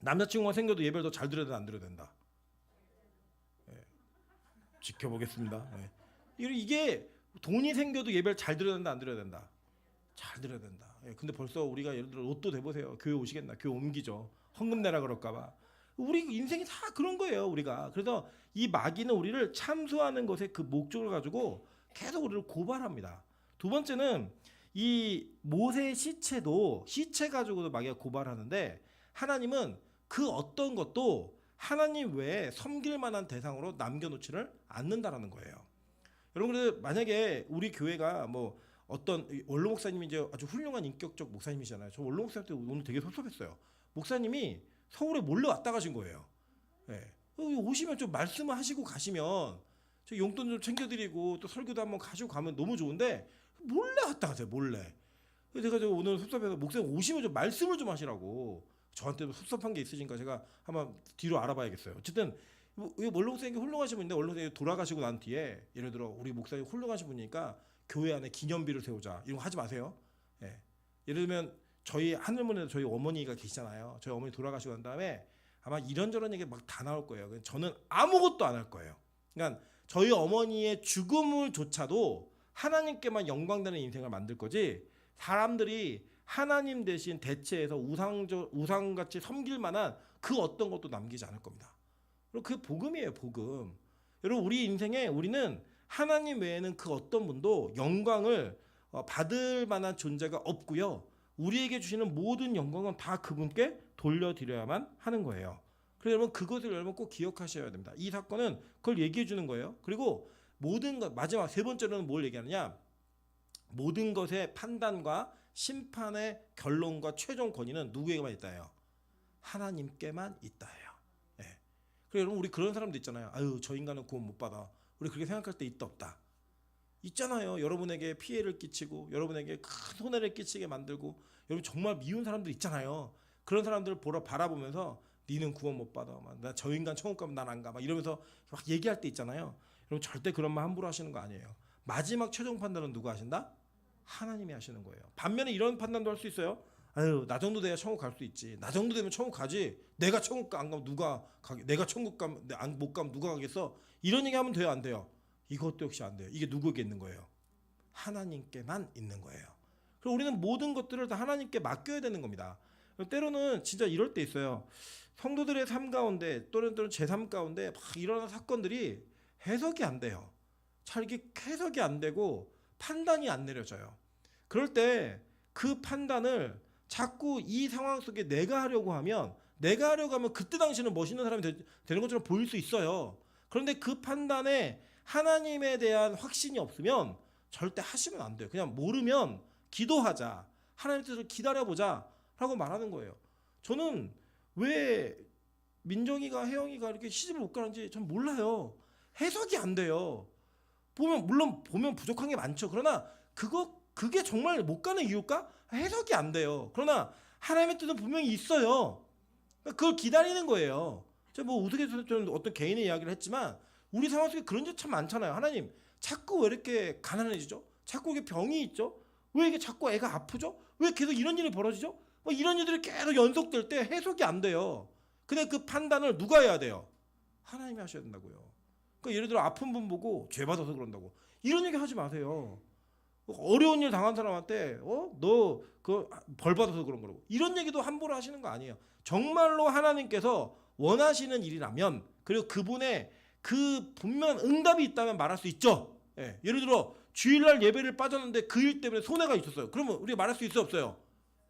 남자친구가 생겨도 예배를 더 잘 드려야 된다 안 드려야 된다. 예. 지켜보겠습니다. 예. 이게 돈이 생겨도 예배를 잘 드려야 된다 안 드려야 된다. 잘 드려야 된다. 예. 근데 벌써 우리가 예를 들어 로또 대보세요. 교회 오시겠나? 교회 옮기죠. 헌금 내라 그럴까 봐. 우리 인생이 다 그런 거예요, 우리가. 그래서 이 마귀는 우리를 참소하는 것에 그 목적을 가지고 계속 우리를 고발합니다. 두 번째는 이 모세의 시체도 시체 가지고도 마귀가 고발하는데 하나님은 그 어떤 것도 하나님 외에 섬길 만한 대상으로 남겨놓지를 않는다라는 거예요. 여러분, 만약에 우리 교회가 뭐 어떤 원로 목사님이 이제 아주 훌륭한 인격적 목사님이잖아요. 저 원로 목사님 때 오늘 되게 섭섭했어요. 목사님이 서울에 몰래 왔다 가신 거예요. 예. 오시면 좀 말씀을 하시고 가시면 저 용돈 좀 챙겨드리고 또 설교도 한번 가지고 가면 너무 좋은데 몰래 왔다 가세요. 몰래. 그래서 제가 오늘 섭섭해서 목사님 오시면 좀 말씀을 좀 하시라고. 저한테도 섭섭한 게 있으니까 제가 한번 뒤로 알아봐야겠어요. 어쨌든 원로 목사님이 훌륭하신 분인데 원로 목사님이 돌아가시고 난 뒤에 예를 들어 우리 목사님 훌륭하신 분이니까 교회 안에 기념비를 세우자 이런 거 하지 마세요. 예. 예를 들면 저희 하늘문에 저희 어머니가 계시잖아요. 저희 어머니 돌아가시고 난 다음에 아마 이런저런 얘기 막 다 나올 거예요. 저는 아무것도 안 할 거예요. 그러니까 저희 어머니의 죽음을조차도 하나님께만 영광되는 인생을 만들 거지 사람들이 하나님 대신 대체해서 우상같이 섬길 만한 그 어떤 것도 남기지 않을 겁니다. 그리고 그 복음이에요, 복음. 여러분, 우리 인생에 우리는 하나님 외에는 그 어떤 분도 영광을 받을 만한 존재가 없고요. 우리에게 주시는 모든 영광은 다 그분께 돌려드려야만 하는 거예요. 그래서 여러분 그것을 여러분 꼭 기억하셔야 됩니다. 이 사건은 그걸 얘기해 주는 거예요. 그리고 모든 것 마지막 세 번째로는 뭘 얘기하느냐? 모든 것의 판단과 심판의 결론과 최종 권위는 누구에게만 있다예요? 하나님께만 있다예요. 예. 그래서 여러분 우리 그런 사람도 있잖아요. 아유 저 인간은 구원 못 받아. 우리 그렇게 생각할 때 있다 없다. 있잖아요. 여러분에게 피해를 끼치고 여러분에게 큰 손해를 끼치게 만들고 여러분 정말 미운 사람들 있잖아요. 그런 사람들을 바라보면서 니는 구원 못 받아. 나 저 인간 천국 가면 난 안 가. 막 이러면서 막 얘기할 때 있잖아요. 여러분 절대 그런 말 함부로 하시는 거 아니에요. 마지막 최종 판단은 누가 하신다? 하나님이 하시는 거예요. 반면에 이런 판단도 할 수 있어요. 아유 나 정도 돼야 천국 갈 수 있지. 나 정도 되면 천국 가지. 내가 천국 안 가면 누가 가게? 내가 천국 가면 못 가면 누가 가겠어? 이런 얘기 하면 돼요, 안 돼요? 이것도 역시 안 돼요. 이게 누구에게 있는 거예요? 하나님께만 있는 거예요. 그리고 우리는 모든 것들을 다 하나님께 맡겨야 되는 겁니다. 때로는 진짜 이럴 때 있어요. 성도들의 삶 가운데 또는 제 삶 가운데 막 일어나는 사건들이 해석이 안 돼요. 잘 이게 해석이 안 되고 판단이 안 내려져요. 그럴 때 그 판단을 자꾸 이 상황 속에 내가 하려고 하면 그때 당시는 멋있는 사람이 되는 것처럼 보일 수 있어요. 그런데 그 판단에 하나님에 대한 확신이 없으면 절대 하시면 안 돼요. 그냥 모르면 기도하자. 하나님 뜻을 기다려보자 라고 말하는 거예요. 저는 왜 민정이가 혜영이가 이렇게 시집을 못 가는지 전 몰라요. 해석이 안 돼요. 물론 보면 부족한 게 많죠. 그러나 그게 정말 못 가는 이유일까? 해석이 안 돼요. 그러나 하나님의 뜻은 분명히 있어요. 그걸 기다리는 거예요. 제가 뭐 우스갯소리로 좀 어떤 개인의 이야기를 했지만 우리 상황 속에 그런 일 참 많잖아요. 하나님 자꾸 왜 이렇게 가난해지죠? 자꾸 이게 병이 있죠? 왜 이게 자꾸 애가 아프죠? 왜 계속 이런 일이 벌어지죠? 뭐 이런 일들이 계속 연속될 때 해석이 안 돼요. 근데 그 판단을 누가 해야 돼요? 하나님이 하셔야 된다고요. 그러니까 예를 들어 아픈 분 보고 죄 받아서 그런다고 이런 얘기 하지 마세요. 어려운 일 당한 사람한테 너 그 벌 받아서 그런 거라고 이런 얘기도 함부로 하시는 거 아니에요. 정말로 하나님께서 원하시는 일이라면 그리고 그분의 그 분명한 응답이 있다면 말할 수 있죠. 예. 예를 들어 주일날 예배를 빠졌는데 그 일 때문에 손해가 있었어요. 그러면 우리가 말할 수 있어 없어요?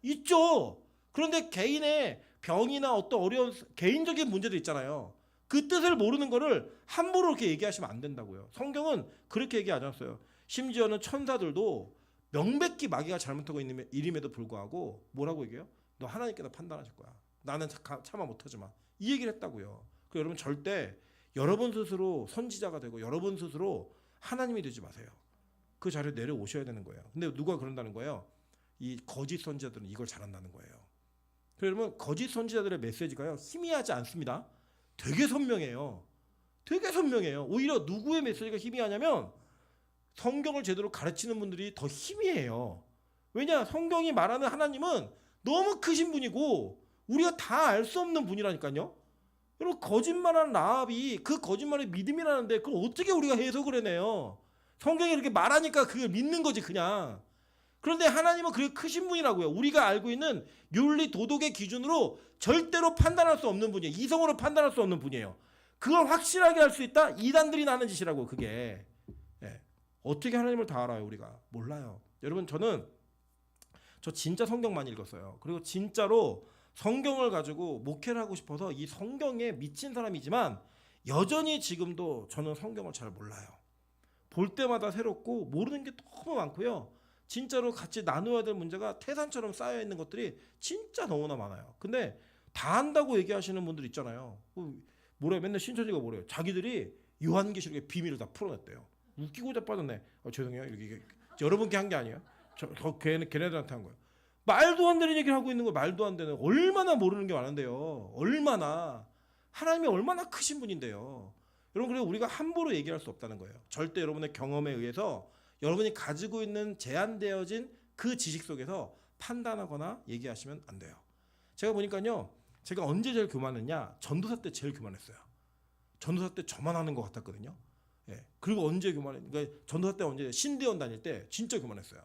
있죠. 그런데 개인의 병이나 어떤 어려운 개인적인 문제도 있잖아요. 그 뜻을 모르는 거를 함부로 그렇게 얘기하시면 안 된다고요. 성경은 그렇게 얘기하지 않았어요. 심지어는 천사들도 명백히 마귀가 잘못하고 있는 일임에도 불구하고 뭐라고 얘기해요? 너 하나님께서 판단하실 거야. 나는 참아 못하지만 이 얘기를 했다고요. 그래서 여러분 절대 여러분 스스로 선지자가 되고 여러분 스스로 하나님이 되지 마세요. 그 자리에 내려오셔야 되는 거예요. 근데 누가 그런다는 거예요? 이 거짓 선지자들은 이걸 잘한다는 거예요. 그래서 여러분 거짓 선지자들의 메시지가요 희미하지 않습니다. 되게 선명해요. 되게 선명해요. 오히려 누구의 메시지가 희미하냐면 성경을 제대로 가르치는 분들이 더 희미해요. 왜냐? 성경이 말하는 하나님은 너무 크신 분이고 우리가 다 알 수 없는 분이라니까요. 여러분 거짓말하는 라합이 그 거짓말에 믿음이라는데 그걸 어떻게 우리가 해석을 해내요? 성경이 이렇게 말하니까 그걸 믿는 거지 그냥. 그런데 하나님은 그렇게 크신 분이라고요. 우리가 알고 있는 윤리 도덕의 기준으로 절대로 판단할 수 없는 분이에요. 이성으로 판단할 수 없는 분이에요. 그걸 확실하게 할 수 있다? 이단들이 나는 짓이라고 그게. 예. 어떻게 하나님을 다 알아요 우리가? 몰라요. 여러분 저 진짜 성경 많이 읽었어요. 그리고 진짜로 성경을 가지고 목회를 하고 싶어서 이 성경에 미친 사람이지만 여전히 지금도 저는 성경을 잘 몰라요. 볼 때마다 새롭고 모르는 게 너무 많고요. 진짜로 같이 나누어야 될 문제가 태산처럼 쌓여 있는 것들이 진짜 너무나 많아요. 근데 다 안다고 얘기하시는 분들 있잖아요. 뭐래 맨날 신천지가 뭐래요? 자기들이 요한계시록의 비밀을 다 풀어냈대요. 웃기고 자빠졌네. 죄송해요. 이게 여러분께 한 게 아니에요. 걔네들한테 한 거예요. 말도 안 되는 얘기를 하고 있는 거 말도 안 되는. 얼마나 모르는 게 많은데요. 얼마나 하나님이 얼마나 크신 분인데요. 여러분 그래서 우리가 함부로 얘기할 수 없다는 거예요. 절대 여러분의 경험에 의해서 여러분이 가지고 있는 제한되어진 그 지식 속에서 판단하거나 얘기하시면 안 돼요. 제가 보니까요. 제가 언제 제일 교만했냐? 전도사 때 제일 교만했어요. 전도사 때 저만 하는 것 같았거든요. 예. 그리고 언제 교만했? 그러니까 전도사 때 언제 신대원 다닐 때 진짜 교만했어요.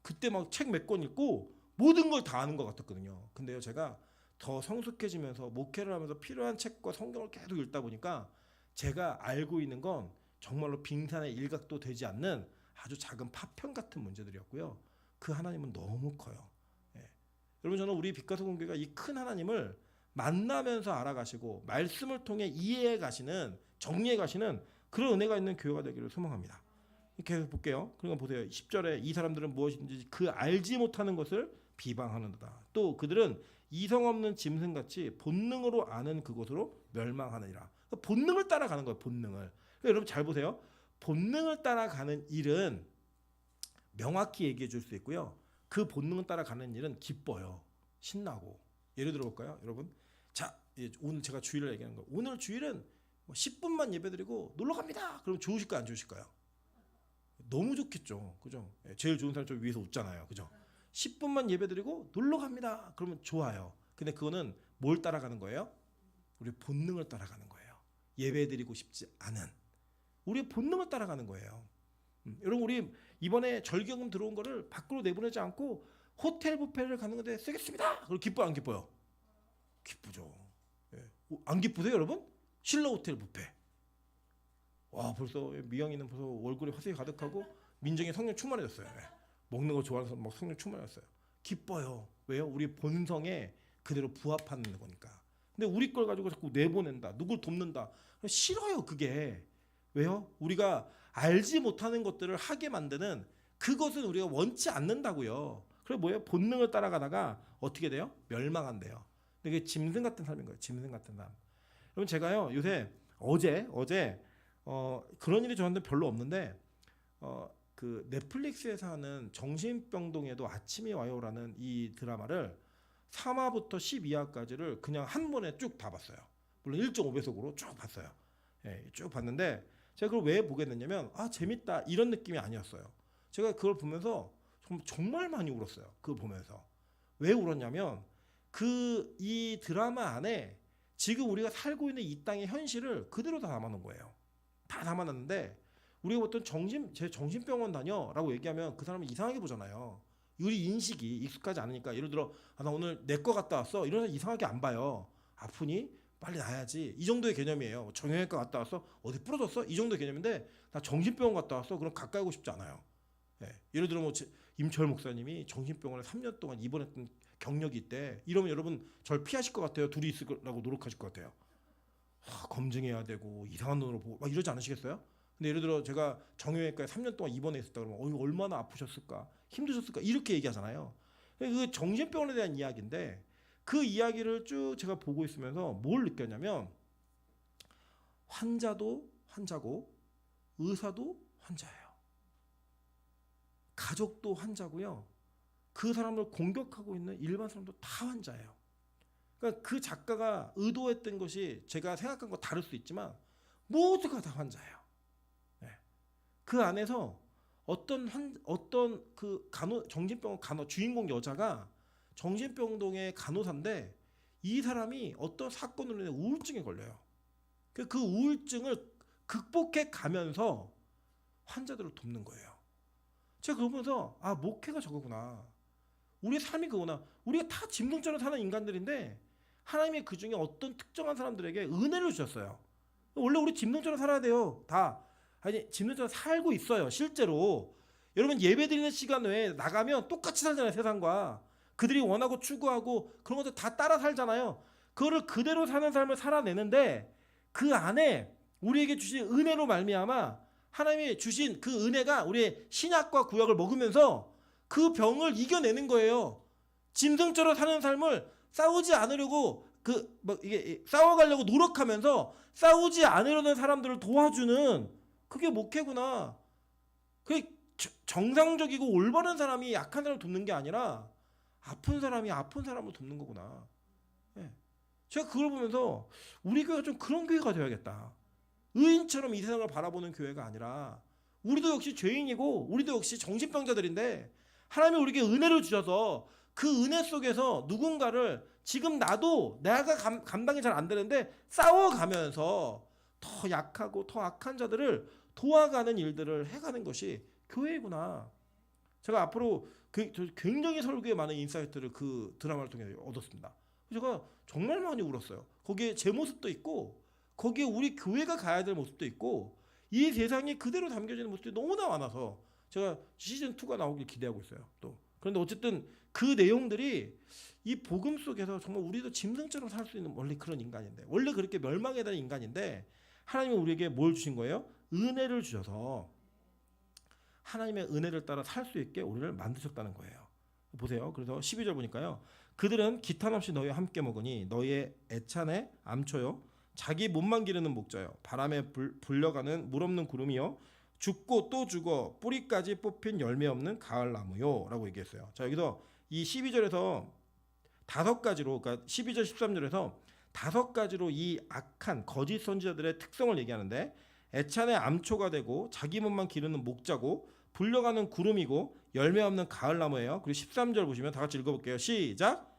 그때 막 책 몇 권 읽고 모든 걸 다 아는 것 같았거든요. 근데요 제가 더 성숙해지면서 목회를 하면서 필요한 책과 성경을 계속 읽다 보니까 제가 알고 있는 건 정말로 빙산의 일각도 되지 않는 아주 작은 파편 같은 문제들이었고요. 그 하나님은 너무 커요. 예. 여러분 저는 우리 빛과 소금 교회가 이 큰 하나님을 만나면서 알아가시고 말씀을 통해 이해해 가시는 정리해 가시는 그런 은혜가 있는 교회가 되기를 소망합니다. 계속 볼게요. 그러니까 보세요. 10절에 이 사람들은 무엇인지 그 알지 못하는 것을 비방하는도다. 또 그들은 이성 없는 짐승같이 본능으로 아는 그것으로 멸망하느니라. 그러니까 본능을 따라가는 거예요. 본능을. 그러니까 여러분 잘 보세요. 본능을 따라가는 일은 명확히 얘기해 줄 수 있고요. 그 본능을 따라가는 일은 기뻐요. 신나고. 예를 들어 볼까요? 여러분. 자, 오늘 제가 주일을 얘기하는 거예요. 오늘 주일은 10분만 예배드리고 놀러 갑니다. 그럼 좋으실까요? 안 좋으실까요? 너무 좋겠죠. 그죠? 제일 좋은 사람 좀 위에서 웃잖아요. 그죠? 10분만 예배드리고 놀러 갑니다. 그러면 좋아요. 근데 그거는 뭘 따라가는 거예요? 우리 본능을 따라가는 거예요. 예배드리고 싶지 않은 우리의 본능을 따라가는 거예요. 여러분 우리 이번에 절기금 들어온 거를 밖으로 내보내지 않고 호텔 뷔페를 가는 건데 쓰겠습니다. 그럼 기뻐요 안 기뻐요? 기쁘죠. 예. 안 기쁘세요 여러분? 신라 호텔 뷔페. 와 벌써 미영이는 벌써 얼굴에 화색이 가득하고 민정이 성령 충만해졌어요. 예. 먹는 거 좋아해서 막 성령 충만해졌어요. 기뻐요. 왜요? 우리 본성에 그대로 부합하는 거니까. 근데 우리 걸 가지고 자꾸 내보낸다. 누굴 돕는다. 싫어요 그게. 왜요? 우리가 알지 못하는 것들을 하게 만드는 그것은 우리가 원치 않는다고요. 그래 뭐예요? 본능을 따라가다가 어떻게 돼요? 멸망한대요. 근데 그게 짐승 같은 삶인 거예요. 짐승 같은 삶. 여러분 제가요 요새 어제 그런 일이 저한테 별로 없는데 그 넷플릭스에서 하는 정신병동에도 아침이 와요라는 이 드라마를 3화부터 12화까지를 그냥 한 번에 쭉 다 봤어요. 물론 1.5배속으로 쭉 봤어요. 예, 쭉 봤는데 제가 그걸 왜 보게 됐냐면 재밌다 이런 느낌이 아니었어요. 제가 그걸 보면서 정말 많이 울었어요. 그걸 보면서. 왜 울었냐면 이 드라마 안에 지금 우리가 살고 있는 이 땅의 현실을 그대로 다 담아놓은 거예요. 다 담아놨는데 우리가 어떤 제 정신병원 다녀라고 얘기하면 그 사람은 이상하게 보잖아요. 우리 인식이 익숙하지 않으니까 예를 들어 나 오늘 내과 갔다 왔어 이러면 이상하게 안 봐요. 아프니? 빨리 나야지. 이 정도의 개념이에요. 정형외과 갔다 왔어? 어디 부러졌어? 이 정도의 개념인데 나 정신병원 갔다 왔어? 그럼 가까이 오고 싶지 않아요. 예. 예를 들어 임철 목사님이 정신병원에 3년 동안 입원했던 경력이 있대. 이러면 여러분 절 피하실 것 같아요? 둘이 있으라고 노력하실 것 같아요? 검증해야 되고 이상한 눈으로 보고 막 이러지 않으시겠어요? 근데 예를 들어 제가 정형외과에 3년 동안 입원해 있었다 그러면 얼마나 아프셨을까? 힘드셨을까? 이렇게 얘기하잖아요. 그 정신병원에 대한 이야기인데 그 이야기를 쭉 제가 보고 있으면서 뭘 느꼈냐면 환자도 환자고 의사도 환자예요. 가족도 환자고요. 그 사람을 공격하고 있는 일반 사람도 다 환자예요. 그러니까 그 작가가 의도했던 것이 제가 생각한 거 다를 수 있지만 모두가 다 환자예요. 네. 그 안에서 어떤 그 정신병원 주인공 여자가 정신병동의 간호사인데 이 사람이 어떤 사건으로 인해 우울증에 걸려요. 그 우울증을 극복해 가면서 환자들을 돕는 거예요. 제가 그거 보면서 아 목회가 저거구나. 우리의 삶이 그거구나. 우리가 다 짐승처럼 사는 인간들인데 하나님이 그 중에 어떤 특정한 사람들에게 은혜를 주셨어요. 원래 우리 짐승처럼 살아야 돼요. 다. 아니 짐승처럼 살고 있어요. 실제로. 여러분 예배드리는 시간 외에 나가면 똑같이 살잖아요. 세상과. 그들이 원하고 추구하고 그런 것들 다 따라 살잖아요. 그거를 그대로 사는 삶을 살아내는데 그 안에 우리에게 주신 은혜로 말미암아 하나님이 주신 그 은혜가 우리의 신약과 구약을 먹으면서 그 병을 이겨내는 거예요. 짐승처럼 사는 삶을 싸우지 않으려고 이게 싸워가려고 노력하면서 싸우지 않으려는 사람들을 도와주는 그게 목회구나. 그게 정상적이고 올바른 사람이 약한 사람을 돕는 게 아니라 아픈 사람이 아픈 사람을 돕는 거구나. 예. 제가 그걸 보면서 우리 교회가 좀 그런 교회가 되어야겠다. 의인처럼 이 세상을 바라보는 교회가 아니라 우리도 역시 죄인이고 우리도 역시 정신병자들인데 하나님이 우리에게 은혜를 주셔서 그 은혜 속에서 누군가를 지금 나도 내가 감당이 잘 안 되는데 싸워가면서 더 약하고 더 악한 자들을 도와가는 일들을 해가는 것이 교회구나. 제가 앞으로 굉장히 설교에 많은 인사이트를 그 드라마를 통해 얻었습니다. 제가 정말 많이 울었어요. 거기에 제 모습도 있고 거기에 우리 교회가 가야 될 모습도 있고 이 세상이 그대로 담겨지는 모습들이 너무나 많아서 제가 시즌2가 나오길 기대하고 있어요. 또 그런데 어쨌든 그 내용들이 이 복음 속에서 정말 우리도 짐승처럼 살 수 있는 원래 그런 인간인데 원래 그렇게 멸망에 대한 인간인데 하나님은 우리에게 뭘 주신 거예요? 은혜를 주셔서 하나님의 은혜를 따라 살 수 있게 우리를 만드셨다는 거예요. 보세요. 그래서 12절 보니까요. 그들은 기탄 없이 너희와 함께 먹으니 너희의 애찬의 암초요 자기 몸만 기르는 목자요 바람에 불려가는 물 없는 구름이요 죽고 또 죽어 뿌리까지 뽑힌 열매 없는 가을나무요 라고 얘기했어요. 자 여기서 이 12절에서 다섯 가지로 그러니까 12절 13절에서 다섯 가지로 이 악한 거짓 선지자들의 특성을 얘기하는데 애찬의 암초가 되고 자기 몸만 기르는 목자고 불려가는 구름이고 열매 없는 가을나무예요. 그리고 13절 보시면 다 같이 읽어볼게요. 시작.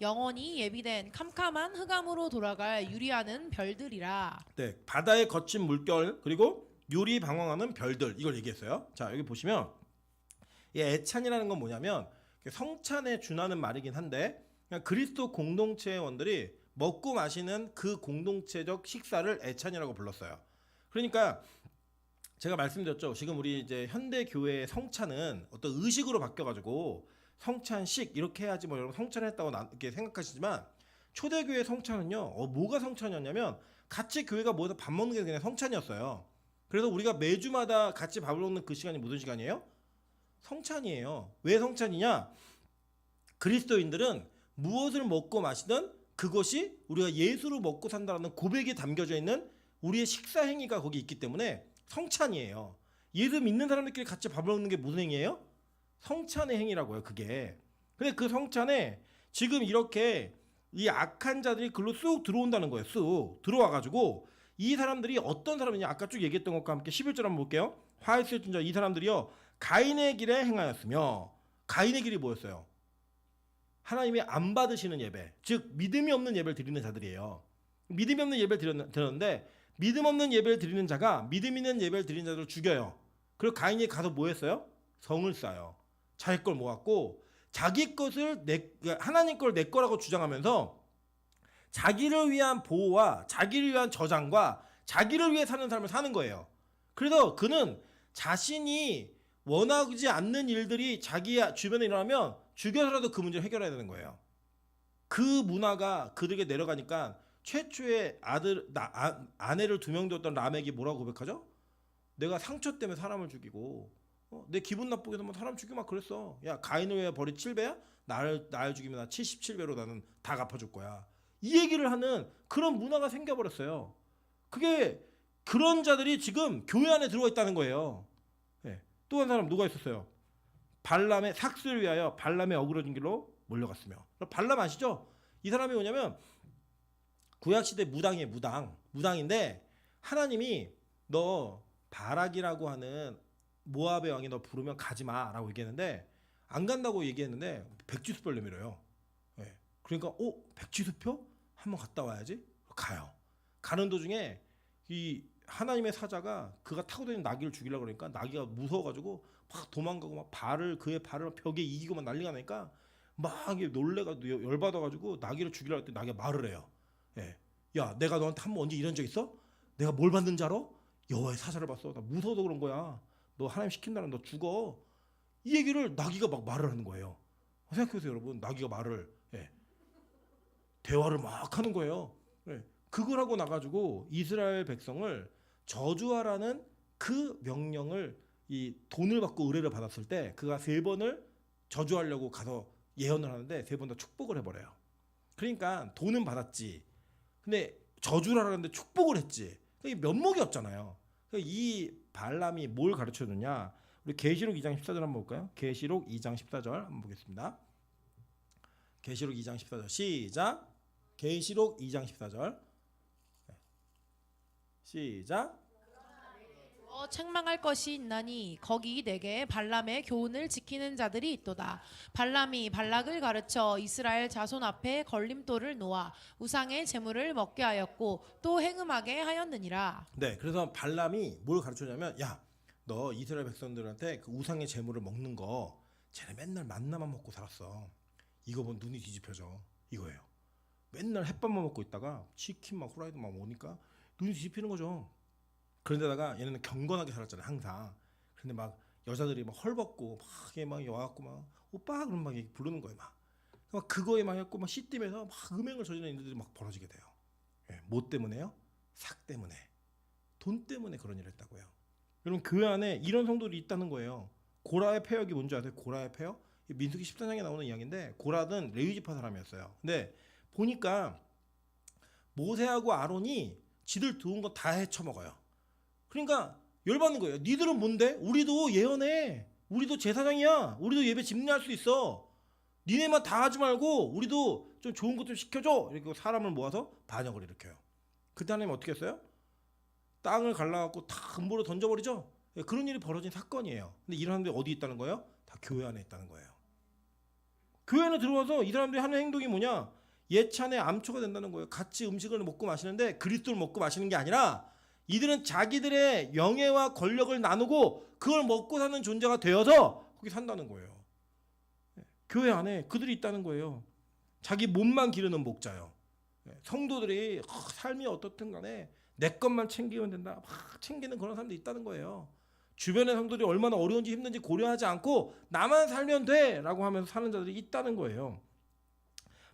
영원히 예비된 캄캄한 흑암으로 돌아갈 유리하는 별들이라. 네, 바다의 거친 물결 그리고 유리 방황하는 별들 이걸 얘기했어요. 자 여기 보시면 이 애찬이라는 건 뭐냐면 성찬에 준하는 말이긴 한데 그냥 그리스도 공동체원들이 먹고 마시는 그 공동체적 식사를 애찬이라고 불렀어요. 그러니까 제가 말씀드렸죠. 지금 우리 이제 현대 교회의 성찬은 어떤 의식으로 바뀌어가지고 성찬식 이렇게 해야지 뭐 여러분 성찬을 했다고 이렇게 생각하시지만 초대교회 성찬은요. 뭐가 성찬이었냐면 같이 교회가 모여서 밥 먹는 게 그냥 성찬이었어요. 그래서 우리가 매주마다 같이 밥을 먹는 그 시간이 무슨 시간이에요? 성찬이에요. 왜 성찬이냐? 그리스도인들은 무엇을 먹고 마시든 그것이 우리가 예수로 먹고 산다는 고백이 담겨져 있는 우리의 식사 행위가 거기 있기 때문에 성찬이에요. 예수 믿는 사람들끼리 같이 밥을 먹는 게 무슨 행위예요? 성찬의 행위라고요. 그게. 근데 그 성찬에 지금 이렇게 이 악한 자들이 글로 쑥 들어온다는 거예요. 쑥 들어와가지고 이 사람들이 어떤 사람이냐? 아까 쭉 얘기했던 것과 함께 11절 한번 볼게요. 화이트 진자 이 사람들이요 가인의 길에 행하였으며 가인의 길이 뭐였어요? 하나님이 안 받으시는 예배, 즉 믿음이 없는 예배를 드리는 자들이에요. 믿음이 없는 예배를 드렸는데 믿음 없는 예배를 드리는 자가 믿음 있는 예배를 드리는 자들을 죽여요. 그리고 가인이 가서 뭐 했어요? 성을 쌓아요. 자기 걸 모았고 자기 것을 하나님 걸 내 거라고 주장하면서 자기를 위한 보호와 자기를 위한 저장과 자기를 위해 사는 삶을 사는 거예요. 그래서 그는 자신이 원하지 않는 일들이 자기 주변에 일어나면 죽여서라도 그 문제를 해결해야 되는 거예요. 그 문화가 그들에게 내려가니까 최초의 아내를 2명 뒀던 라멕이 뭐라고 고백하죠? 내가 상처 때문에 사람을 죽이고 내 기분 나쁘게 해서 사람 죽이고 막 그랬어. 야 가인을 왜 벌이 7배야? 나를 죽이면 나 77배로 나는 다 갚아줄 거야. 이 얘기를 하는 그런 문화가 생겨버렸어요. 그게 그런 자들이 지금 교회 안에 들어와 있다는 거예요. 네. 또 한 사람 누가 있었어요? 발람의 삭스를 위하여 발람의 어그러진 길로 몰려갔으며. 발람 아시죠? 이 사람이 뭐냐면 구약시대 무당이에요. 무당인데 하나님이 너 바락이라고 하는 모압의 왕이 너 부르면 가지마 라고 얘기했는데 안 간다고 얘기했는데 백지수표를 내밀어요. 네. 그러니까 백지수표? 한번 갔다 와야지. 가요. 가는 도중에 이 하나님의 사자가 그가 타고 다니는 나귀를 죽이려고 그러니까 나귀가 무서워가지고 막 도망가고 막 그의 발을 벽에 이기고 막 난리가 나니까 막 놀래가지고 열받아가지고 나귀를 죽이려고 했더니 나귀가 말을 해요. 예. 야, 내가 너한테 한 번 언제 이런 적 있어? 내가 뭘 받는지 알아? 여호와의 사자를 봤어. 나 무서워서 그런 거야. 너 하나님 시킨다면 너 죽어. 이 얘기를 나귀가 막 말을 하는 거예요. 생각해보세요, 여러분. 나귀가 말을 대화를 막 하는 거예요. 그걸 하고 나가지고 이스라엘 백성을 저주하라는 그 명령을 이 돈을 받고 의뢰를 받았을 때 그가 3번을 저주하려고 가서 예언을 하는데 3번 다 축복을 해버려요. 그러니까 돈은 받았지. 근데 저주를 하라는데 축복을 했지. 면목이 없잖아요. 이 발람이 뭘 가르쳐 주냐? 우리 계시록 2장 14절 한번 볼까요? 계시록 2장 14절 한번 보겠습니다. 계시록 2장 14절 시작. 계시록 2장 14절 시작. 책망할 것이 있나니 거기 내게 발람의 교훈을 지키는 자들이 있도다. 발람이 발락을 가르쳐 이스라엘 자손 앞에 걸림돌을 놓아 우상의 제물을 먹게 하였고 또 행음하게 하였느니라. 네, 그래서 발람이 뭘 가르쳐냐면, 야, 너 이스라엘 백성들한테 그 우상의 제물을 먹는 거, 쟤네 맨날 만나만 먹고 살았어. 이거 보면 눈이 뒤집혀져. 이거예요. 맨날 햇밥만 먹고 있다가 치킨 막 후라이드 막 먹으니까 눈이 뒤집히는 거죠. 그런데다가 얘네는 경건하게 살았잖아요, 항상. 그런데 막 여자들이 막 헐벗고 막 와갖고 막 오빠 그럼 막 부르는 거예요, 막 그거에 막 해갖고 막 씨띠면서 막 음행을 저지르는 일들이 막 벌어지게 돼요. 뭐 때문에요? 삭 때문에, 돈 때문에 그런 일을 했다고요. 여러분 그 안에 이런 성도들이 있다는 거예요. 고라의 폐역이 뭔지 아세요? 고라의 폐역? 민수기 14장에 나오는 이야기인데 고라는 레위 지파 사람이었어요. 근데 보니까 모세하고 아론이 지들 도운 거 다 헤쳐먹어요. 그러니까 열받는 거예요. 니들은 뭔데? 우리도 예언해. 우리도 제사장이야. 우리도 예배 집례할 수 있어. 니네만 다 하지 말고 우리도 좀 좋은 것 좀 시켜줘. 이렇게 사람을 모아서 반역을 일으켜요. 그때 하나님 어떻게 했어요? 땅을 갈라갖고 다 음보로 던져버리죠. 그런 일이 벌어진 사건이에요. 근데 이 사람들이 어디 있다는 거예요? 다 교회 안에 있다는 거예요. 교회 안에 들어와서 이 사람들이 하는 행동이 뭐냐? 예찬의 암초가 된다는 거예요. 같이 음식을 먹고 마시는데 그리스도를 먹고 마시는 게 아니라 이들은 자기들의 명예와 권력을 나누고 그걸 먹고 사는 존재가 되어서 거기 산다는 거예요. 교회 안에 그들이 있다는 거예요. 자기 몸만 기르는 목자요. 성도들이 삶이 어떻든 간에 내 것만 챙기면 된다. 막 챙기는 그런 사람들이 있다는 거예요. 주변의 성도들이 얼마나 어려운지 힘든지 고려하지 않고 나만 살면 돼 라고 하면서 사는 자들이 있다는 거예요.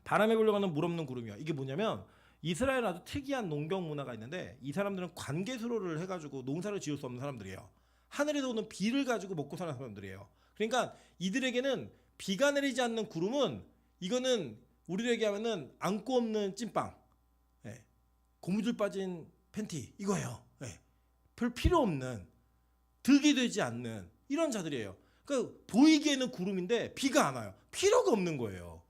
바람에 굴러가는 물 없는 구름이야. 이게 뭐냐면 이스라엘 아주 특이한 농경 문화가 있는데 이 사람들은 관계수로를 해가지고 농사를 지을 수 없는 사람들이에요. 하늘에서 오는 비를 가지고 먹고 사는 사람들이에요. 그러니까 이들에게는 비가 내리지 않는 구름은 이거는 우리에게 하면은 안고 없는 찐빵, 고무줄 빠진 팬티 이거예요. 별 필요 없는, 득이 되지 않는 이런 자들이에요. 그러니까 보이기에는 구름인데 비가 안 와요. 필요가 없는 거예요.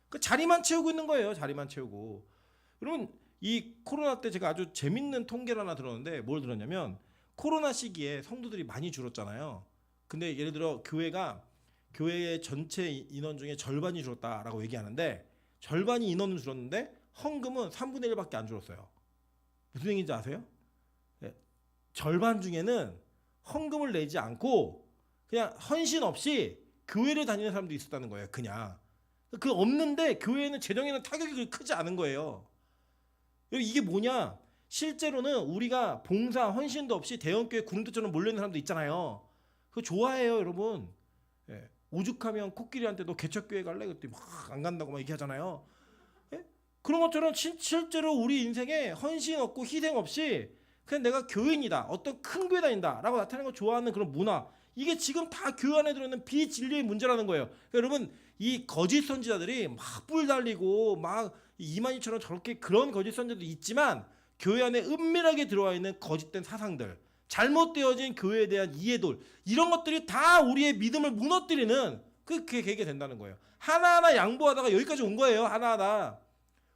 그러니까 자리만 채우고 있는 거예요. 자리만 채우고. 여러분 이 코로나 때 제가 아주 재밌는 통계를 하나 들었는데 뭘 들었냐면 코로나 시기에 성도들이 많이 줄었잖아요. 근데 예를 들어 교회의 전체 인원 중에 절반이 줄었다라고 얘기하는데 절반이 인원은 줄었는데 헌금은 3분의 1밖에 안 줄었어요. 무슨 얘기인지 아세요? 절반 중에는 헌금을 내지 않고 그냥 헌신 없이 교회를 다니는 사람도 있었다는 거예요. 그냥 그 없는데 교회에는 재정에는 타격이 크지 않은 거예요. 이게 뭐냐? 실제로는 우리가 봉사 헌신도 없이 대형교회 구름대처럼 몰려있는 사람도 있잖아요. 그거 좋아해요, 여러분. 오죽하면 코끼리한테도 개척교회 갈래? 그때 막 안 간다고 막 얘기하잖아요. 그런 것처럼 실제로 우리 인생에 헌신 없고 희생 없이 그냥 내가 교인이다, 어떤 큰 교회 다닌다 라고 나타내는 걸 좋아하는 그런 문화, 이게 지금 다 교회 안에 들어있는 비진리의 문제라는 거예요. 그러니까 여러분 이 거짓 선지자들이 막 뿔 달리고 막 이만희처럼 저렇게 그런 거짓 선지자도 있지만 교회 안에 은밀하게 들어와 있는 거짓된 사상들, 잘못되어진 교회에 대한 이해돌, 이런 것들이 다 우리의 믿음을 무너뜨리는 그게 계기가 된다는 거예요. 하나하나 양보하다가 여기까지 온 거예요. 하나하나.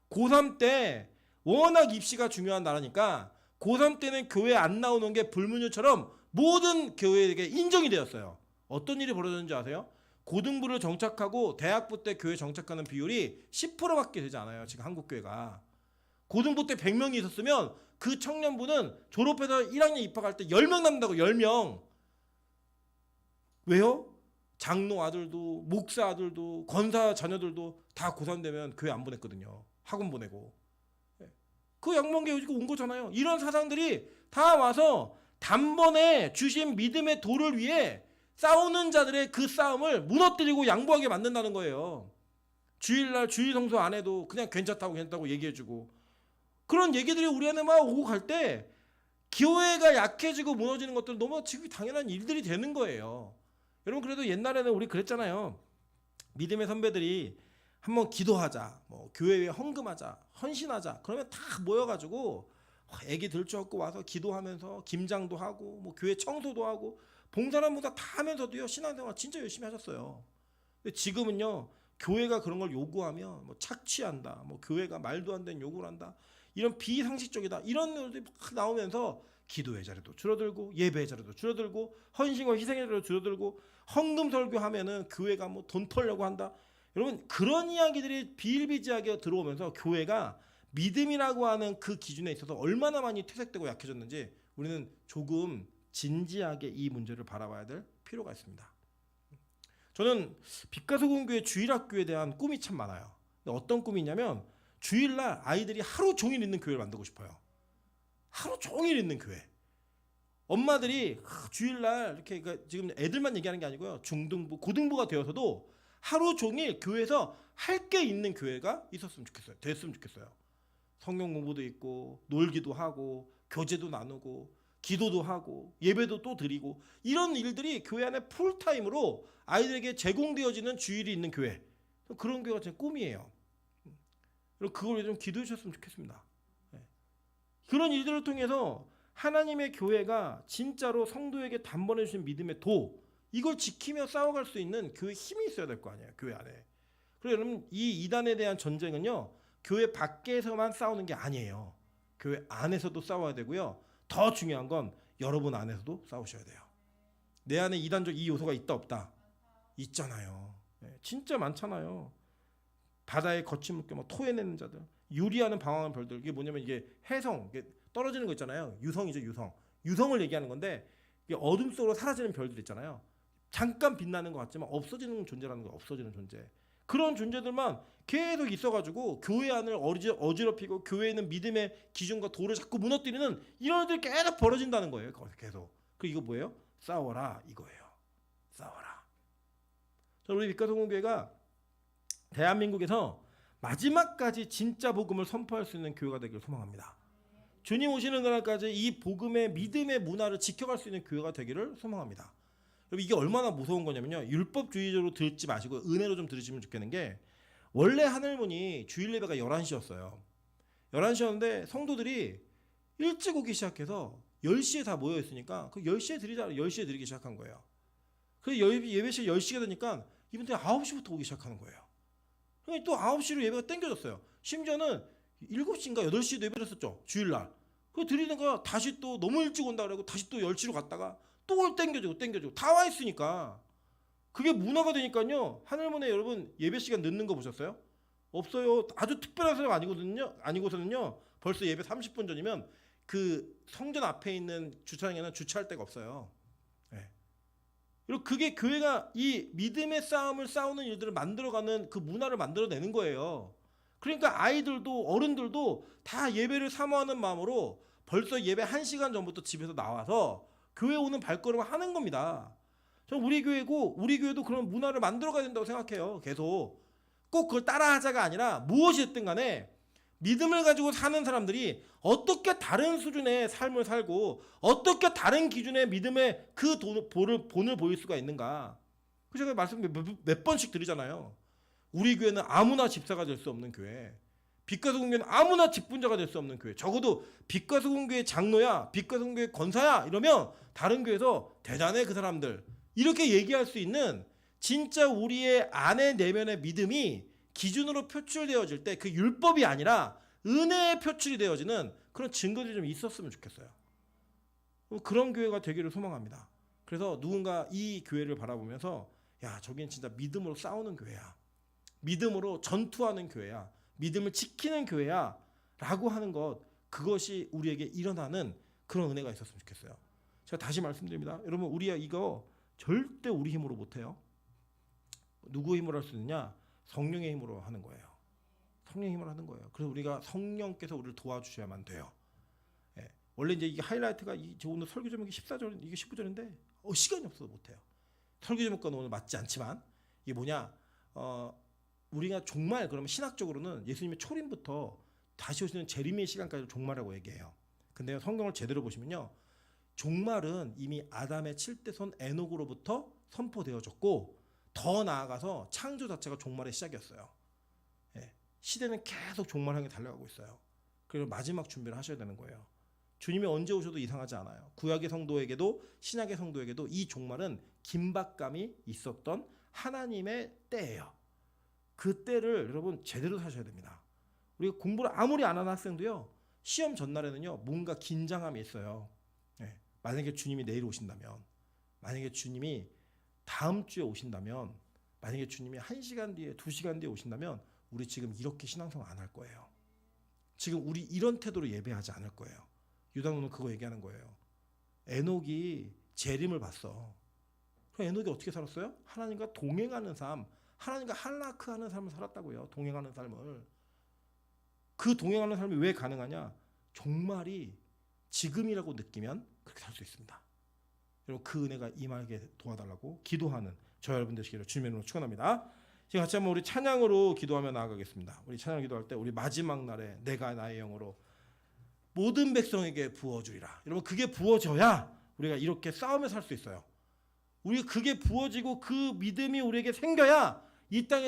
고3 때 워낙 입시가 중요한 나라니까 고3 때는 교회 안 나오는 게 불문율처럼 모든 교회에게 인정이 되었어요. 어떤 일이 벌어졌는지 아세요? 고등부를 정착하고 대학부 때 교회 정착하는 비율이 10%밖에 되지 않아요. 지금 한국 교회가. 고등부 때 100명이 있었으면 그 청년부는 졸업해서 1학년 입학할 때 10명 남는다고 10명. 왜요? 장로 아들도 목사 아들도 권사 자녀들도 다 고3 되면 교회 안 보냈거든요. 학원 보내고. 그 양반계 여지고 온 거잖아요. 이런 사상들이 다 와서 단번에 주신 믿음의 도를 위해 싸우는 자들의 그 싸움을 무너뜨리고 양보하게 만든다는 거예요. 주일날 주일 성수 안 해도 그냥 괜찮다고 얘기해주고, 그런 얘기들이 우리 안에 막 오고 갈 때 교회가 약해지고 무너지는 것들은 너무 지금 당연한 일들이 되는 거예요. 여러분, 그래도 옛날에는 우리 그랬잖아요. 믿음의 선배들이 한번 기도하자, 뭐 교회에 헌금하자, 헌신하자, 그러면 다 모여가지고 애기 들쳐갖고 와서 기도하면서 김장도 하고 뭐 교회 청소도 하고 봉사활동보다 다 하면서도요 신앙생활 진짜 열심히 하셨어요. 근데 지금은요, 교회가 그런 걸 요구하면 뭐 착취한다, 뭐 교회가 말도 안 되는 요구를 한다, 이런 비상식적이다, 이런 것들이 막 나오면서 기도의 자리도 줄어들고 예배의 자리도 줄어들고 헌신과 희생의 자리도 줄어들고 헌금 설교하면은 교회가 뭐 돈 털려고 한다. 여러분, 그런 이야기들이 비일비재하게 들어오면서 교회가 믿음이라고 하는 그 기준에 있어서 얼마나 많이 퇴색되고 약해졌는지 우리는 조금 진지하게 이 문제를 바라봐야 될 필요가 있습니다. 저는 빛과 소금 교회 주일학교에 대한 꿈이 참 많아요. 근데 어떤 꿈이냐면 주일날 아이들이 하루 종일 있는 교회를 만들고 싶어요. 하루 종일 있는 교회. 엄마들이 주일날 이렇게, 그러니까 지금 애들만 얘기하는 게 아니고요, 중등부, 고등부가 되어서도 하루 종일 교회에서 할 게 있는 교회가 있었으면 좋겠어요. 됐으면 좋겠어요. 성경 공부도 있고 놀기도 하고 교제도 나누고 기도도 하고 예배도 또 드리고, 이런 일들이 교회 안에 풀타임으로 아이들에게 제공되어지는 주일이 있는 교회, 그런 교회가 제 꿈이에요. 그리고 그걸 좀 기도해 주셨으면 좋겠습니다. 그런 일들을 통해서 하나님의 교회가 진짜로 성도에게 단번에 주신 믿음의 도, 이걸 지키며 싸워갈 수 있는 교회 힘이 있어야 될 거 아니에요, 교회 안에. 그래서 여러분, 이 이단에 대한 전쟁은요, 교회 밖에서만 싸우는 게 아니에요. 교회 안에서도 싸워야 되고요. 더 중요한 건 여러분 안에서도 싸우셔야 돼요. 내 안에 이단적 이 요소가 있다 없다? 있잖아요. 진짜 많잖아요. 바다에 거친 물개 뭐 토해내는 자들, 유리하는 방황하는 별들. 이게 뭐냐면 이게 해성, 이게 떨어지는 거 있잖아요. 유성이죠, 유성. 유성을 얘기하는 건데, 이게 어둠 속으로 사라지는 별들 있잖아요. 잠깐 빛나는 것 같지만 없어지는 존재라는 거, 없어지는 존재. 그런 존재들만 계속 있어가지고 교회 안을 어지럽히고 교회에 있는 믿음의 기준과 도를 자꾸 무너뜨리는 이런 일들이 계속 벌어진다는 거예요. 계속. 그리고 이거 뭐예요? 싸워라, 이거예요. 싸워라. 저는 우리 빛과 소금 교회가 대한민국에서 마지막까지 진짜 복음을 선포할 수 있는 교회가 되기를 소망합니다. 주님 오시는 그날까지 이 복음의 믿음의 문화를 지켜갈 수 있는 교회가 되기를 소망합니다. 여러분, 이게 얼마나 무서운 거냐면요, 율법주의적으로 듣지 마시고 은혜로 좀 들으시면 좋겠는 게, 원래 하늘문이 주일 예배가 11시였어요. 11시였는데 성도들이 일찍 오기 시작해서 10시에 다 모여 있으니까 그 10시에 드리자, 10시에 드리기 시작한 거예요. 그래서 예배 시간 10시가 되니까 이분들이 9시부터 오기 시작하는 거예요. 그러니까 또 9시로 예배가 땡겨졌어요. 심지어는 7시인가 8시에도 예배 드렸었죠, 주일날. 그 드리는 거 다시 또 너무 일찍 온다 그러고 다시 또 10시로 갔다가 또 땡겨지고 다 와 있으니까 그게 문화가 되니까요. 하늘문에 여러분 예배 시간 늦는 거 보셨어요? 없어요. 아주 특별한 사람 아니고서는요 벌써 예배 30분 전이면 그 성전 앞에 있는 주차장에는 주차할 데가 없어요. 그리고 그게 교회가 이 믿음의 싸움을 싸우는 일들을 만들어가는 그 문화를 만들어내는 거예요. 그러니까 아이들도 어른들도 다 예배를 사모하는 마음으로 벌써 예배 1시간 전부터 집에서 나와서 교회 오는 발걸음을 하는 겁니다. 저는 우리 교회도 그런 문화를 만들어가야 된다고 생각해요. 계속 꼭 그걸 따라하자가 아니라 무엇이 됐든 간에 믿음을 가지고 사는 사람들이 어떻게 다른 수준의 삶을 살고 어떻게 다른 기준의 믿음의 그 본을 보일 수가 있는가. 그래서 제가 말씀 몇 번씩 드리잖아요. 우리 교회는 아무나 집사가 될 수 없는 교회, 빛과 소금 교회는 아무나 직분자가 될 수 없는 교회. 적어도 빛과 소금 교회 장로야, 빛과 소금 교회 권사야 이러면 다른 교회에서 대단해 그 사람들, 이렇게 얘기할 수 있는 진짜 우리의 안의 내면의 믿음이 기준으로 표출되어질 때 그 율법이 아니라 은혜에 표출이 되어지는 그런 증거들이 좀 있었으면 좋겠어요. 그런 교회가 되기를 소망합니다. 그래서 누군가 이 교회를 바라보면서 야, 저기는 진짜 믿음으로 싸우는 교회야, 믿음으로 전투하는 교회야, 믿음을 지키는 교회야 라고 하는 것, 그것이 우리에게 일어나는 그런 은혜가 있었으면 좋겠어요. 제가 다시 말씀드립니다. 여러분, 우리가 이거 절대 우리 힘으로 못해요. 누구의 힘으로 할 수 있느냐? 성령의 힘으로 하는 거예요. 성령의 힘으로 하는 거예요. 그래서 우리가 성령께서 우리를 도와주셔야만 돼요. 예. 원래 이제 이게 하이라이트가 저 오늘 설교 제목이 14절, 이게 19절인데 시간이 없어서 못해요. 설교 제목과는 오늘 맞지 않지만 이게 뭐냐? 우리가 종말, 그러면 신학적으로는 예수님의 초림부터 다시 오시는 재림의 시간까지 종말이라고 얘기해요. 근데 성경을 제대로 보시면요, 종말은 이미 아담의 7대손 에녹으로부터 선포되어졌고, 더 나아가서 창조 자체가 종말의 시작이었어요. 예. 시대는 계속 종말 향해 달려가고 있어요. 그래서 마지막 준비를 하셔야 되는 거예요. 주님이 언제 오셔도 이상하지 않아요. 구약의 성도에게도 신약의 성도에게도 이 종말은 긴박감이 있었던 하나님의 때예요. 그 때를 여러분 제대로 사셔야 됩니다. 우리가 공부를 아무리 안 하는 학생도요, 시험 전날에는요 뭔가 긴장감이 있어요. 예. 만약에 주님이 내일 오신다면, 만약에 주님이 다음 주에 오신다면, 만약에 주님이 1시간 뒤에 2시간 뒤에 오신다면 우리 지금 이렇게 신앙생활 안 할 거예요. 지금 우리 이런 태도로 예배하지 않을 거예요. 유다노는 그거 얘기하는 거예요. 에녹이 재림을 봤어. 그럼 에녹이 어떻게 살았어요? 하나님과 동행하는 삶, 하나님과 할라크하는 삶을 살았다고요. 동행하는 삶을. 그 동행하는 삶이 왜 가능하냐? 종말이 지금이라고 느끼면 그렇게 살 수 있습니다. 여러분, 그 은혜가 임하게 도와달라고 기도하는 저 여러분 되시기를 주님의 이름으로 축원합니다. 지금 같이 한번 우리 찬양으로 기도하며 나아가겠습니다. 우리 찬양 기도할 때 우리 마지막 날에 내가 나의 영으로 모든 백성에게 부어주리라. 여러분, 그게 부어져야 우리가 이렇게 싸우며 살 수 있어요. 우리 그게 부어지고 그 믿음이 우리에게 생겨야 이 땅에